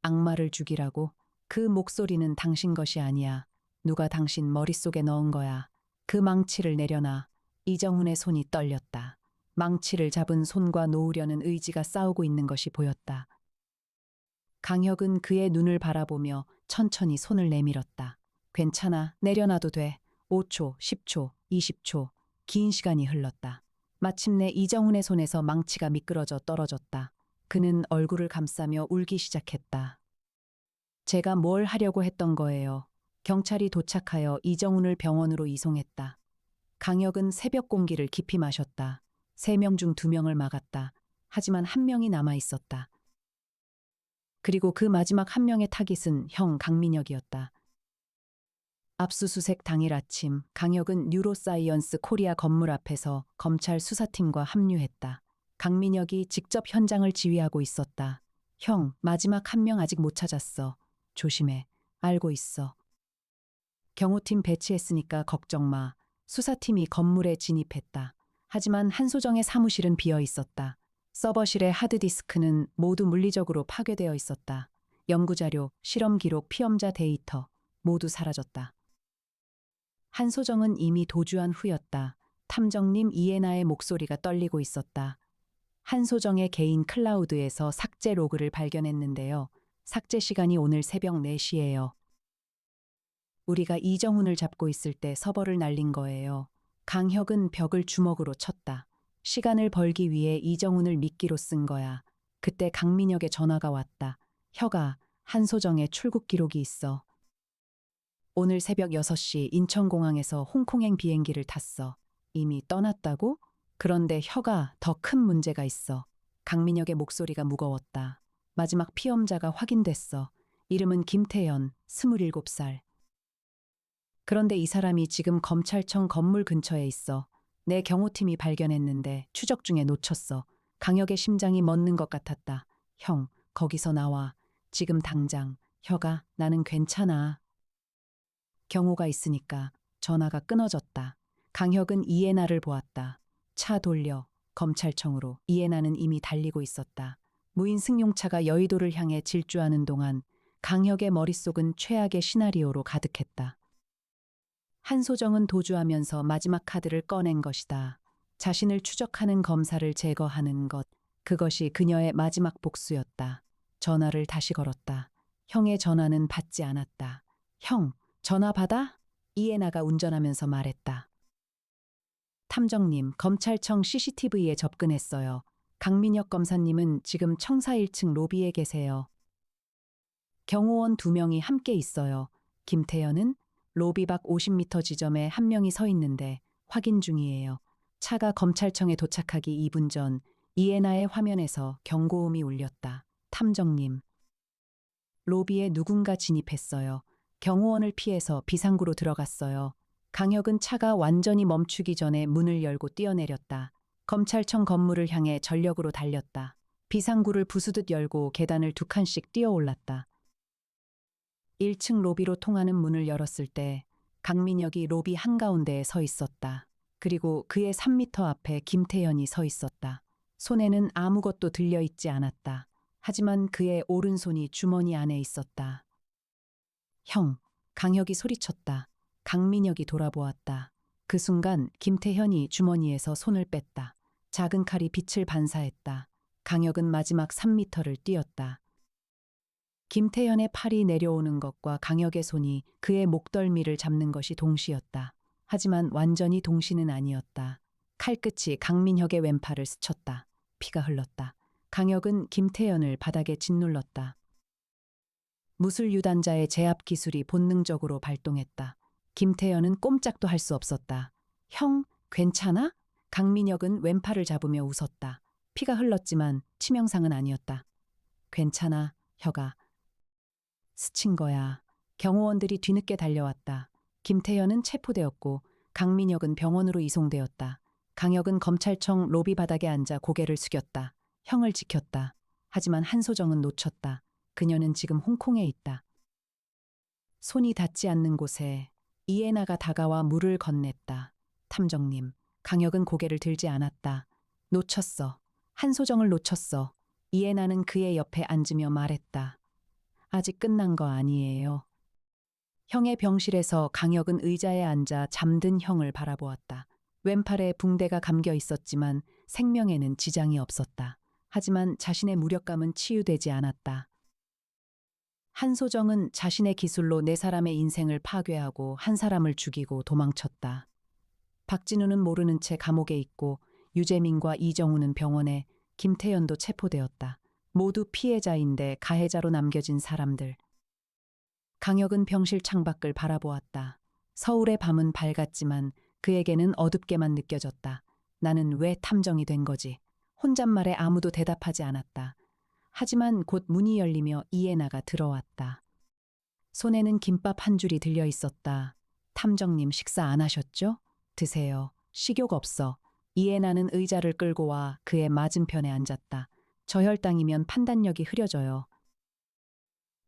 S1: 악마를 죽이라고? 그 목소리는 당신 것이 아니야. 누가 당신 머릿속에 넣은 거야. 그 망치를 내려놔. 이정훈의 손이 떨렸다. 망치를 잡은 손과 놓으려는 의지가 싸우고 있는 것이 보였다. 강혁은 그의 눈을 바라보며 천천히 손을 내밀었다. 괜찮아. 내려놔도 돼. 5초, 10초, 20초. 긴 시간이 흘렀다. 마침내 이정훈의 손에서 망치가 미끄러져 떨어졌다. 그는 얼굴을 감싸며 울기 시작했다. 제가 뭘 하려고 했던 거예요. 경찰이 도착하여 이정훈을 병원으로 이송했다. 강혁은 새벽 공기를 깊이 마셨다. 3명 중 2명을 막았다. 하지만 1명이 남아 있었다. 그리고 그 마지막 1명의 타깃은 형 강민혁이었다. 압수수색 당일 아침, 강혁은 뉴로사이언스 코리아 건물 앞에서 검찰 수사팀과 합류했다. 강민혁이 직접 현장을 지휘하고 있었다. 형, 마지막 1명 아직 못 찾았어. 조심해. 알고 있어. 경호팀 배치했으니까 걱정 마. 수사팀이 건물에 진입했다. 하지만 한소정의 사무실은 비어 있었다. 서버실의 하드디스크는 모두 물리적으로 파괴되어 있었다. 연구자료, 실험 기록, 피험자 데이터 모두 사라졌다. 한소정은 이미 도주한 후였다. 탐정님 이에나의 목소리가 떨리고 있었다. 한소정의 개인 클라우드에서 삭제 로그를 발견했는데요. 삭제 시간이 오늘 새벽 4시예요. 우리가 이정훈을 잡고 있을 때 서버를 날린 거예요. 강혁은 벽을 주먹으로 쳤다. 시간을 벌기 위해 이정훈을 미끼로 쓴 거야. 그때 강민혁의 전화가 왔다. 혁아, 한소정의 출국 기록이 있어. 오늘 새벽 6시 인천공항에서 홍콩행 비행기를 탔어. 이미 떠났다고? 그런데 혀가 더 큰 문제가 있어. 강민혁의 목소리가 무거웠다. 마지막 피험자가 확인됐어. 이름은 김태연, 27살. 그런데 이 사람이 지금 검찰청 건물 근처에 있어. 내 경호팀이 발견했는데 추적 중에 놓쳤어. 강혁의 심장이 멎는 것 같았다. 형, 거기서 나와. 지금 당장. 혀가, 나는 괜찮아. 경호가 있으니까 전화가 끊어졌다. 강혁은 이해나를 보았다. 차 돌려. 검찰청으로. 이해나는 이미 달리고 있었다. 무인 승용차가 여의도를 향해 질주하는 동안 강혁의 머릿속은 최악의 시나리오로 가득했다. 한소정은 도주하면서 마지막 카드를 꺼낸 것이다. 자신을 추적하는 검사를 제거하는 것. 그것이 그녀의 마지막 복수였다. 전화를 다시 걸었다. 형의 전화는 받지 않았다. 형, 전화 받아? 이해나가 운전하면서 말했다. 탐정님, 검찰청 CCTV에 접근했어요. 강민혁 검사님은 지금 청사 1층 로비에 계세요. 경호원 2명이 함께 있어요. 김태연은 로비 밖 50m 지점에 한 명이 서 있는데 확인 중이에요. 차가 검찰청에 도착하기 2분 전 이에나의 화면에서 경고음이 울렸다. 탐정님. 로비에 누군가 진입했어요. 경호원을 피해서 비상구로 들어갔어요. 강혁은 차가 완전히 멈추기 전에 문을 열고 뛰어내렸다. 검찰청 건물을 향해 전력으로 달렸다. 비상구를 부수듯 열고 계단을 2칸씩 뛰어올랐다. 1층 로비로 통하는 문을 열었을 때 강민혁이 로비 한가운데에 서 있었다. 그리고 그의 3미터 앞에 김태연이 서 있었다. 손에는 아무것도 들려있지 않았다. 하지만 그의 오른손이 주머니 안에 있었다. 형, 강혁이 소리쳤다. 강민혁이 돌아보았다. 그 순간 김태현이 주머니에서 손을 뺐다. 작은 칼이 빛을 반사했다. 강혁은 마지막 3미터를 뛰었다. 김태현의 팔이 내려오는 것과 강혁의 손이 그의 목덜미를 잡는 것이 동시였다. 하지만 완전히 동시는 아니었다. 칼끝이 강민혁의 왼팔을 스쳤다. 피가 흘렀다. 강혁은 김태현을 바닥에 짓눌렀다. 무술 유단자의 제압 기술이 본능적으로 발동했다. 김태현은 꼼짝도 할 수 없었다. 형, 괜찮아? 강민혁은 왼팔을 잡으며 웃었다. 피가 흘렀지만 치명상은 아니었다. 괜찮아, 혀가. 스친 거야. 경호원들이 뒤늦게 달려왔다. 김태현은 체포되었고 강민혁은 병원으로 이송되었다. 강혁은 검찰청 로비 바닥에 앉아 고개를 숙였다. 형을 지켰다. 하지만 한소정은 놓쳤다. 그녀는 지금 홍콩에 있다. 손이 닿지 않는 곳에 이에나가 다가와 물을 건넸다. 탐정님, 강혁은 고개를 들지 않았다. 놓쳤어. 한소정을 놓쳤어. 이에나는 그의 옆에 앉으며 말했다. 아직 끝난 거 아니에요. 형의 병실에서 강혁은 의자에 앉아 잠든 형을 바라보았다. 왼팔에 붕대가 감겨 있었지만 생명에는 지장이 없었다. 하지만 자신의 무력감은 치유되지 않았다. 한소정은 자신의 기술로 4사람의 인생을 파괴하고 한 사람을 죽이고 도망쳤다. 박진우는 모르는 채 감옥에 있고 유재민과 이정우는 병원에, 김태연도 체포되었다. 모두 피해자인데 가해자로 남겨진 사람들. 강혁은 병실 창밖을 바라보았다. 서울의 밤은 밝았지만 그에게는 어둡게만 느껴졌다. 나는 왜 탐정이 된 거지? 혼잣말에 아무도 대답하지 않았다. 하지만 곧 문이 열리며 이에나가 들어왔다. 손에는 김밥 한 줄이 들려 있었다. 탐정님 식사 안 하셨죠? 드세요. 식욕 없어. 이에나는 의자를 끌고 와 그의 맞은편에 앉았다. 저혈당이면 판단력이 흐려져요.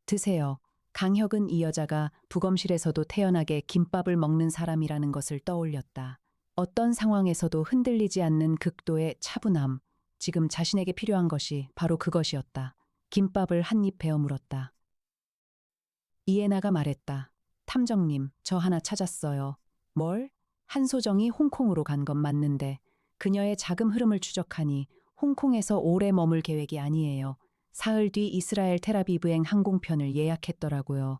S1: 드세요. 강혁은 이 여자가 부검실에서도 태연하게 김밥을 먹는 사람이라는 것을 떠올렸다. 어떤 상황에서도 흔들리지 않는 극도의 차분함. 지금 자신에게 필요한 것이 바로 그것이었다. 김밥을 한 입 베어 물었다. 이에나가 말했다. 탐정님, 저 하나 찾았어요. 뭘? 한소정이 홍콩으로 간 건 맞는데 그녀의 자금 흐름을 추적하니 홍콩에서 오래 머물 계획이 아니에요. 사흘 뒤 이스라엘 텔아비브행 항공편을 예약했더라고요.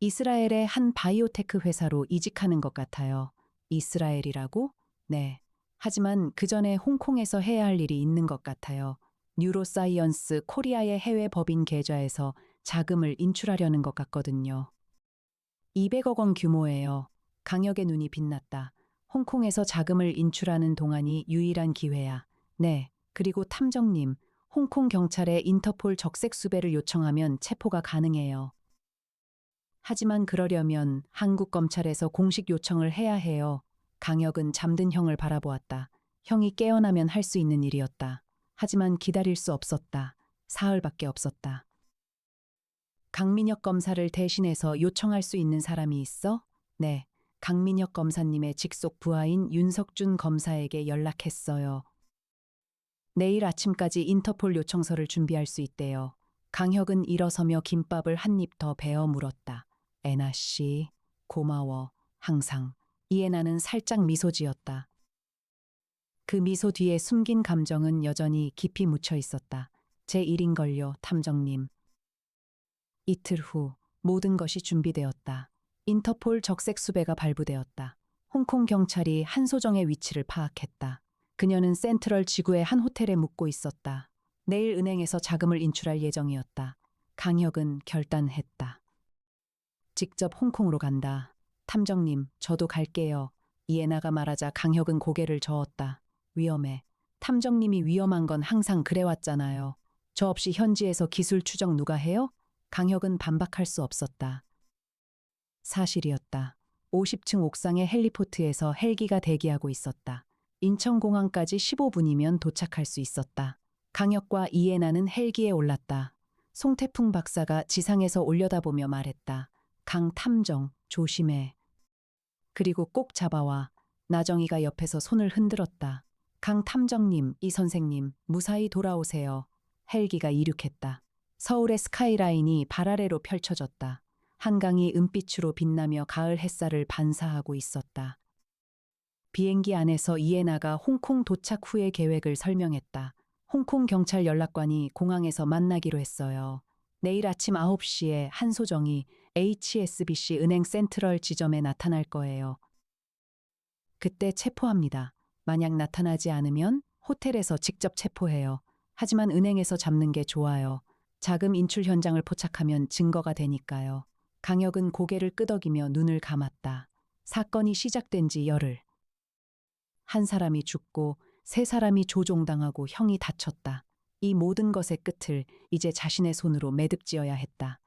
S1: 이스라엘의 한 바이오테크 회사로 이직하는 것 같아요. 이스라엘이라고? 네. 하지만 그 전에 홍콩에서 해야 할 일이 있는 것 같아요. 뉴로사이언스 코리아의 해외 법인 계좌에서 자금을 인출하려는 것 같거든요. 200억 원 규모예요. 강혁의 눈이 빛났다. 홍콩에서 자금을 인출하는 동안이 유일한 기회야. 네. 그리고 탐정님, 홍콩 경찰에 인터폴 적색 수배를 요청하면 체포가 가능해요. 하지만 그러려면 한국 검찰에서 공식 요청을 해야 해요. 강혁은 잠든 형을 바라보았다. 형이 깨어나면 할 수 있는 일이었다. 하지만 기다릴 수 없었다. 사흘밖에 없었다. 강민혁 검사를 대신해서 요청할 수 있는 사람이 있어? 네. 강민혁 검사님의 직속 부하인 윤석준 검사에게 연락했어요. 내일 아침까지 인터폴 요청서를 준비할 수 있대요. 강혁은 일어서며 김밥을 한 입 더 베어 물었다. 애나 씨, 고마워. 항상. 이애나는 살짝 미소 지었다. 그 미소 뒤에 숨긴 감정은 여전히 깊이 묻혀 있었다. 제 일인걸요, 탐정님. 이틀 후 모든 것이 준비되었다. 인터폴 적색 수배가 발부되었다. 홍콩 경찰이 한소정의 위치를 파악했다. 그녀는 센트럴 지구의 한 호텔에 묵고 있었다. 내일 은행에서 자금을 인출할 예정이었다. 강혁은 결단했다. 직접 홍콩으로 간다. 탐정님, 저도 갈게요. 이에나가 말하자 강혁은 고개를 저었다. 위험해. 탐정님이 위험한 건 항상 그래왔잖아요. 저 없이 현지에서 기술 추적 누가 해요? 강혁은 반박할 수 없었다. 사실이었다. 50층 옥상의 헬리포트에서 헬기가 대기하고 있었다. 인천공항까지 15분이면 도착할 수 있었다. 강혁과 이에나는 헬기에 올랐다. 송태풍 박사가 지상에서 올려다보며 말했다. 강 탐정, 조심해. 그리고 꼭 잡아와. 나정이가 옆에서 손을 흔들었다. 강 탐정님, 이 선생님, 무사히 돌아오세요. 헬기가 이륙했다. 서울의 스카이라인이 발 아래로 펼쳐졌다. 한강이 은빛으로 빛나며 가을 햇살을 반사하고 있었다. 비행기 안에서 이에나가 홍콩 도착 후의 계획을 설명했다. 홍콩 경찰 연락관이 공항에서 만나기로 했어요. 내일 아침 9시에 한소정이 HSBC 은행 센트럴 지점에 나타날 거예요. 그때 체포합니다. 만약 나타나지 않으면 호텔에서 직접 체포해요. 하지만 은행에서 잡는 게 좋아요. 자금 인출 현장을 포착하면 증거가 되니까요. 강혁은 고개를 끄덕이며 눈을 감았다. 사건이 시작된 지 열흘. 한 사람이 죽고 세 사람이 조종당하고 형이 다쳤다. 이 모든 것의 끝을 이제 자신의 손으로 매듭지어야 했다.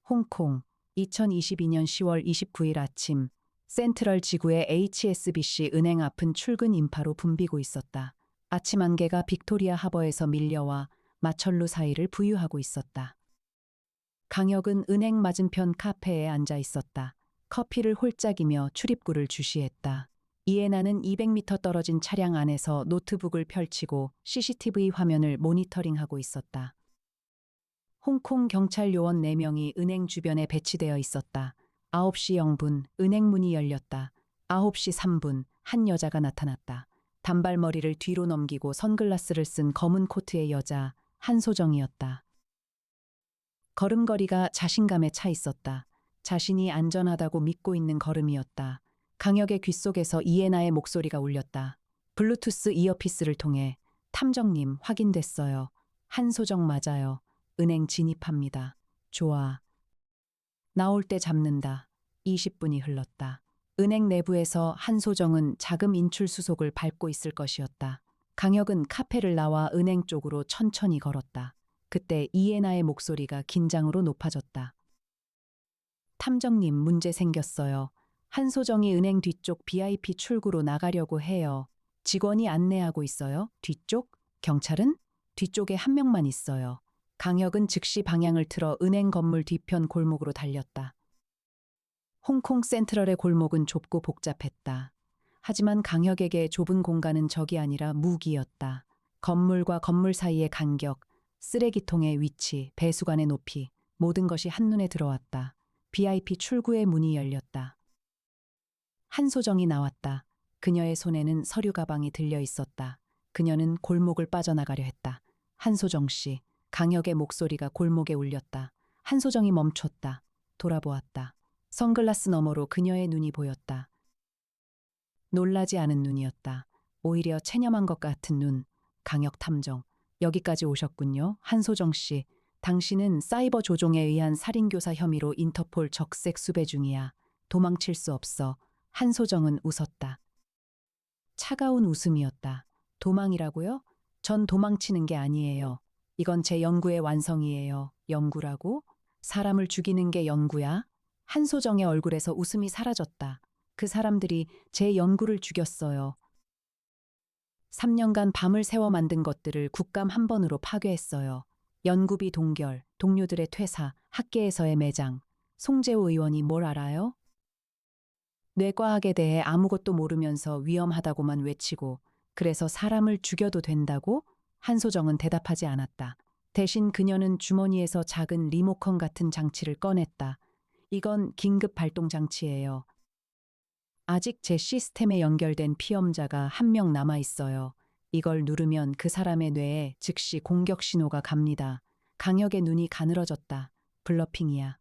S1: 홍콩, 2022년 10월 29일 아침, 센트럴 지구의 HSBC 은행 앞은 출근 인파로 붐비고 있었다. 아침 안개가 빅토리아 하버에서 밀려와 마천루 사이를 부유하고 있었다. 강혁은 은행 맞은편 카페에 앉아 있었다. 커피를 홀짝이며 출입구를 주시했다. 이에나는 200m 떨어진 차량 안에서 노트북을 펼치고 CCTV 화면을 모니터링하고 있었다. 홍콩 경찰 요원 4명이 은행 주변에 배치되어 있었다. 9시 0분 은행 문이 열렸다. 9시 3분 한 여자가 나타났다. 단발머리를 뒤로 넘기고 선글라스를 쓴 검은 코트의 여자 한소정이었다. 걸음걸이가 자신감에 차 있었다. 자신이 안전하다고 믿고 있는 걸음이었다. 강혁의 귓속에서 이에나의 목소리가 울렸다. 블루투스 이어피스를 통해 탐정님 확인됐어요. 한소정 맞아요. 은행 진입합니다. 좋아. 나올 때 잡는다. 20분이 흘렀다. 은행 내부에서 한소정은 자금 인출 수속을 밟고 있을 것이었다. 강혁은 카페를 나와 은행 쪽으로 천천히 걸었다. 그때 이에나의 목소리가 긴장으로 높아졌다. 탐정님 문제 생겼어요. 한소정이 은행 뒤쪽 VIP 출구로 나가려고 해요. 직원이 안내하고 있어요. 뒤쪽? 경찰은? 뒤쪽에 한 명만 있어요. 강혁은 즉시 방향을 틀어 은행 건물 뒤편 골목으로 달렸다. 홍콩 센트럴의 골목은 좁고 복잡했다. 하지만 강혁에게 좁은 공간은 적이 아니라 무기였다. 건물과 건물 사이의 간격, 쓰레기통의 위치, 배수관의 높이, 모든 것이 한눈에 들어왔다. VIP 출구의 문이 열렸다. 한소정이 나왔다. 그녀의 손에는 서류 가방이 들려 있었다. 그녀는 골목을 빠져나가려 했다. 한소정 씨, 강혁의 목소리가 골목에 울렸다. 한소정이 멈췄다. 돌아보았다. 선글라스 너머로 그녀의 눈이 보였다. 놀라지 않은 눈이었다. 오히려 체념한 것 같은 눈. 강혁 탐정, 여기까지 오셨군요. 한소정 씨, 당신은 사이버 조종에 의한 살인교사 혐의로 인터폴 적색 수배 중이야. 도망칠 수 없어. 한소정은 웃었다. 차가운 웃음이었다. 도망이라고요? 전 도망치는 게 아니에요. 이건 제 연구의 완성이에요. 연구라고? 사람을 죽이는 게 연구야? 한소정의 얼굴에서 웃음이 사라졌다. 그 사람들이 제 연구를 죽였어요. 3년간 밤을 새워 만든 것들을 국감 한 번으로 파괴했어요. 연구비 동결, 동료들의 퇴사, 학계에서의 매장. 송재호 의원이 뭘 알아요? 뇌과학에 대해 아무것도 모르면서 위험하다고만 외치고 그래서 사람을 죽여도 된다고? 한소정은 대답하지 않았다. 대신 그녀는 주머니에서 작은 리모컨 같은 장치를 꺼냈다. 이건 긴급 발동 장치예요. 아직 제 시스템에 연결된 피험자가 한 명 남아 있어요. 이걸 누르면 그 사람의 뇌에 즉시 공격 신호가 갑니다. 강혁의 눈이 가늘어졌다. 블러핑이야.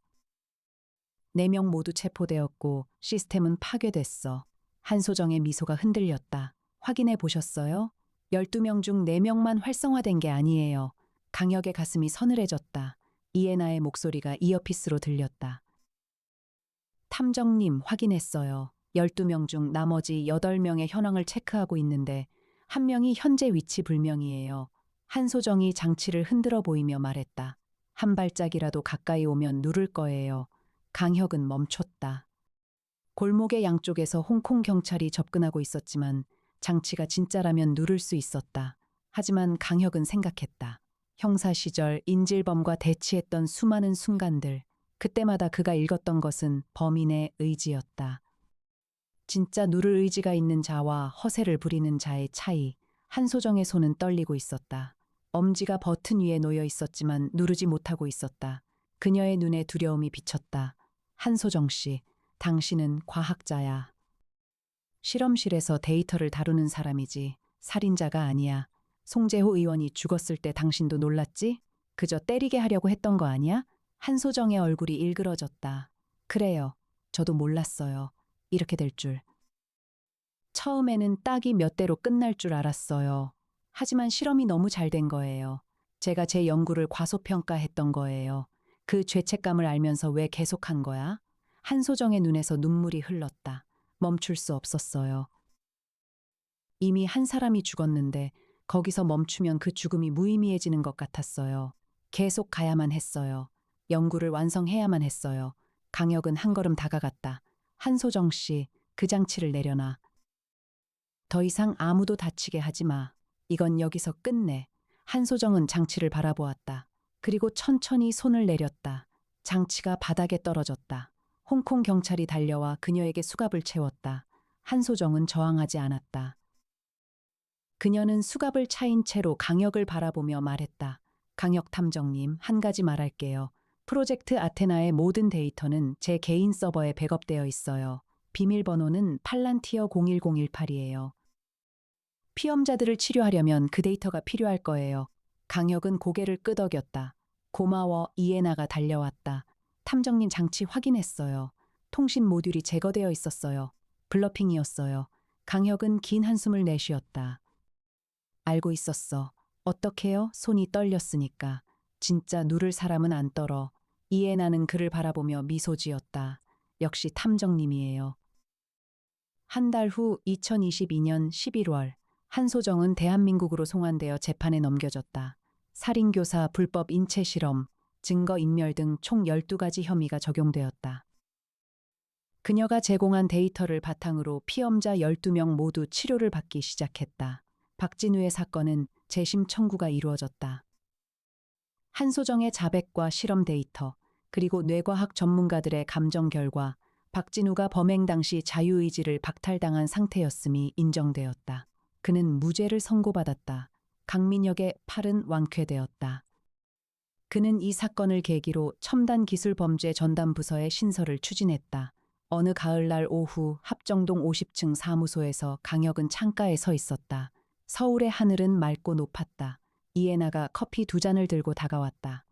S1: 4명 모두 체포되었고 시스템은 파괴됐어. 한소정의 미소가 흔들렸다. 확인해 보셨어요? 12명 중 4명만 활성화된 게 아니에요. 강혁의 가슴이 서늘해졌다. 이에나의 목소리가 이어피스로 들렸다. 탐정님 확인했어요. 12명 중 나머지 8명의 현황을 체크하고 있는데 한 명이 현재 위치 불명이에요. 한소정이 장치를 흔들어 보이며 말했다. 한 발짝이라도 가까이 오면 누를 거예요. 강혁은 멈췄다. 골목의 양쪽에서 홍콩 경찰이 접근하고 있었지만 장치가 진짜라면 누를 수 있었다. 하지만 강혁은 생각했다. 형사 시절 인질범과 대치했던 수많은 순간들. 그때마다 그가 읽었던 것은 범인의 의지였다. 진짜 누를 의지가 있는 자와 허세를 부리는 자의 차이. 한소정의 손은 떨리고 있었다. 엄지가 버튼 위에 놓여 있었지만 누르지 못하고 있었다. 그녀의 눈에 두려움이 비쳤다. 한소정 씨, 당신은 과학자야. 실험실에서 데이터를 다루는 사람이지 살인자가 아니야. 송재호 의원이 죽었을 때 당신도 놀랐지? 그저 때리게 하려고 했던 거 아니야? 한소정의 얼굴이 일그러졌다. 그래요. 저도 몰랐어요. 이렇게 될 줄. 처음에는 딱이 몇 대로 끝날 줄 알았어요. 하지만 실험이 너무 잘 된 거예요. 제가 제 연구를 과소평가했던 거예요. 그 죄책감을 알면서 왜 계속한 거야? 한소정의 눈에서 눈물이 흘렀다. 멈출 수 없었어요. 이미 한 사람이 죽었는데 거기서 멈추면 그 죽음이 무의미해지는 것 같았어요. 계속 가야만 했어요. 연구를 완성해야만 했어요. 강혁은 한 걸음 다가갔다. 한소정 씨, 그 장치를 내려놔. 더 이상 아무도 다치게 하지 마. 이건 여기서 끝내. 한소정은 장치를 바라보았다. 그리고 천천히 손을 내렸다. 장치가 바닥에 떨어졌다. 홍콩 경찰이 달려와 그녀에게 수갑을 채웠다. 한소정은 저항하지 않았다. 그녀는 수갑을 차인 채로 강혁을 바라보며 말했다. 강혁 탐정님, 한 가지 말할게요. 프로젝트 아테나의 모든 데이터는 제 개인 서버에 백업되어 있어요. 비밀번호는 팔란티어 01018이에요. 피험자들을 치료하려면 그 데이터가 필요할 거예요. 강혁은 고개를 끄덕였다. 고마워, 이에나가 달려왔다. 탐정님 장치 확인했어요. 통신 모듈이 제거되어 있었어요. 블러핑이었어요. 강혁은 긴 한숨을 내쉬었다. 알고 있었어. 어떡해요? 손이 떨렸으니까. 진짜 누를 사람은 안 떨어. 이에나는 그를 바라보며 미소 지었다. 역시 탐정님이에요. 한 달 후 2022년 11월 한소정은 대한민국으로 송환되어 재판에 넘겨졌다. 살인교사, 불법 인체 실험, 증거인멸 등 총 12가지 혐의가 적용되었다. 그녀가 제공한 데이터를 바탕으로 피험자 12명 모두 치료를 받기 시작했다. 박진우의 사건은 재심 청구가 이루어졌다. 한소정의 자백과 실험 데이터, 그리고 뇌과학 전문가들의 감정 결과 박진우가 범행 당시 자유의지를 박탈당한 상태였음이 인정되었다. 그는 무죄를 선고받았다. 강민혁의 팔은 완쾌되었다. 그는 이 사건을 계기로 첨단 기술 범죄 전담 부서의 신설을 추진했다. 어느 가을날 오후 합정동 50층 사무소에서 강혁은 창가에 서 있었다. 서울의 하늘은 맑고 높았다. 이에나가 커피 2잔을 들고 다가왔다.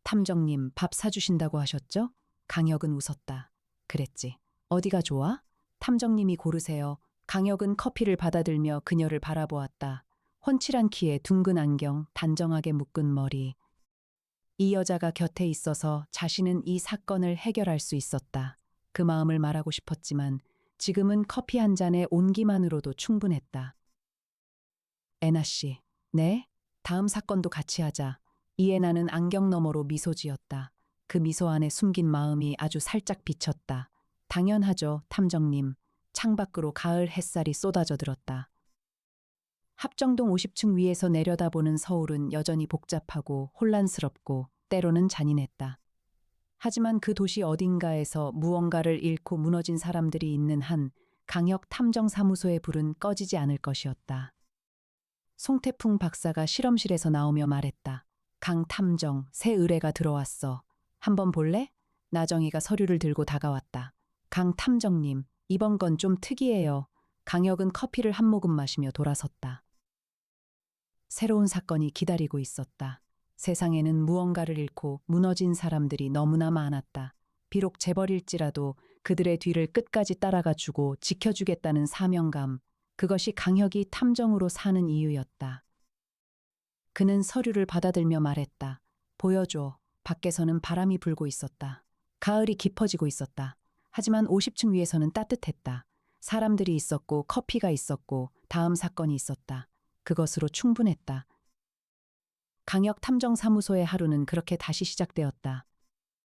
S1: 탐정님, 밥 사주신다고 하셨죠? 강혁은 웃었다. 그랬지. 어디가 좋아? 탐정님이 고르세요. 강혁은 커피를 받아들며 그녀를 바라보았다. 훤칠한 키에 둥근 안경, 단정하게 묶은 머리. 이 여자가 곁에 있어서 자신은 이 사건을 해결할 수 있었다. 그 마음을 말하고 싶었지만 지금은 커피 한 잔의 온기만으로도 충분했다. 애나 씨, 네? 다음 사건도 같이 하자. 이애나는 안경 너머로 미소 지었다. 그 미소 안에 숨긴 마음이 아주 살짝 비쳤다. 당연하죠, 탐정님. 창밖으로 가을 햇살이 쏟아져 들었다. 합정동 50층 위에서 내려다보는 서울은 여전히 복잡하고 혼란스럽고 때로는 잔인했다. 하지만 그 도시 어딘가에서 무언가를 잃고 무너진 사람들이 있는 한 강역 탐정사무소의 불은 꺼지지 않을 것이었다. 송태풍 박사가 실험실에서 나오며 말했다. 강 탐정, 새 의뢰가 들어왔어. 한번 볼래? 나정이가 서류를 들고 다가왔다. 강 탐정님, 이번 건 좀 특이해요. 강역은 커피를 한 모금 마시며 돌아섰다. 새로운 사건이 기다리고 있었다. 세상에는 무언가를 잃고 무너진 사람들이 너무나 많았다. 비록 재벌일지라도 그들의 뒤를 끝까지 따라가 주고 지켜주겠다는 사명감, 그것이 강혁이 탐정으로 사는 이유였다. 그는 서류를 받아들며 말했다. 보여줘. 밖에서는 바람이 불고 있었다. 가을이 깊어지고 있었다. 하지만 50층 위에서는 따뜻했다. 사람들이 있었고 커피가 있었고 다음 사건이 있었다. 그것으로 충분했다. 강역 탐정사무소의 하루는 그렇게 다시 시작되었다.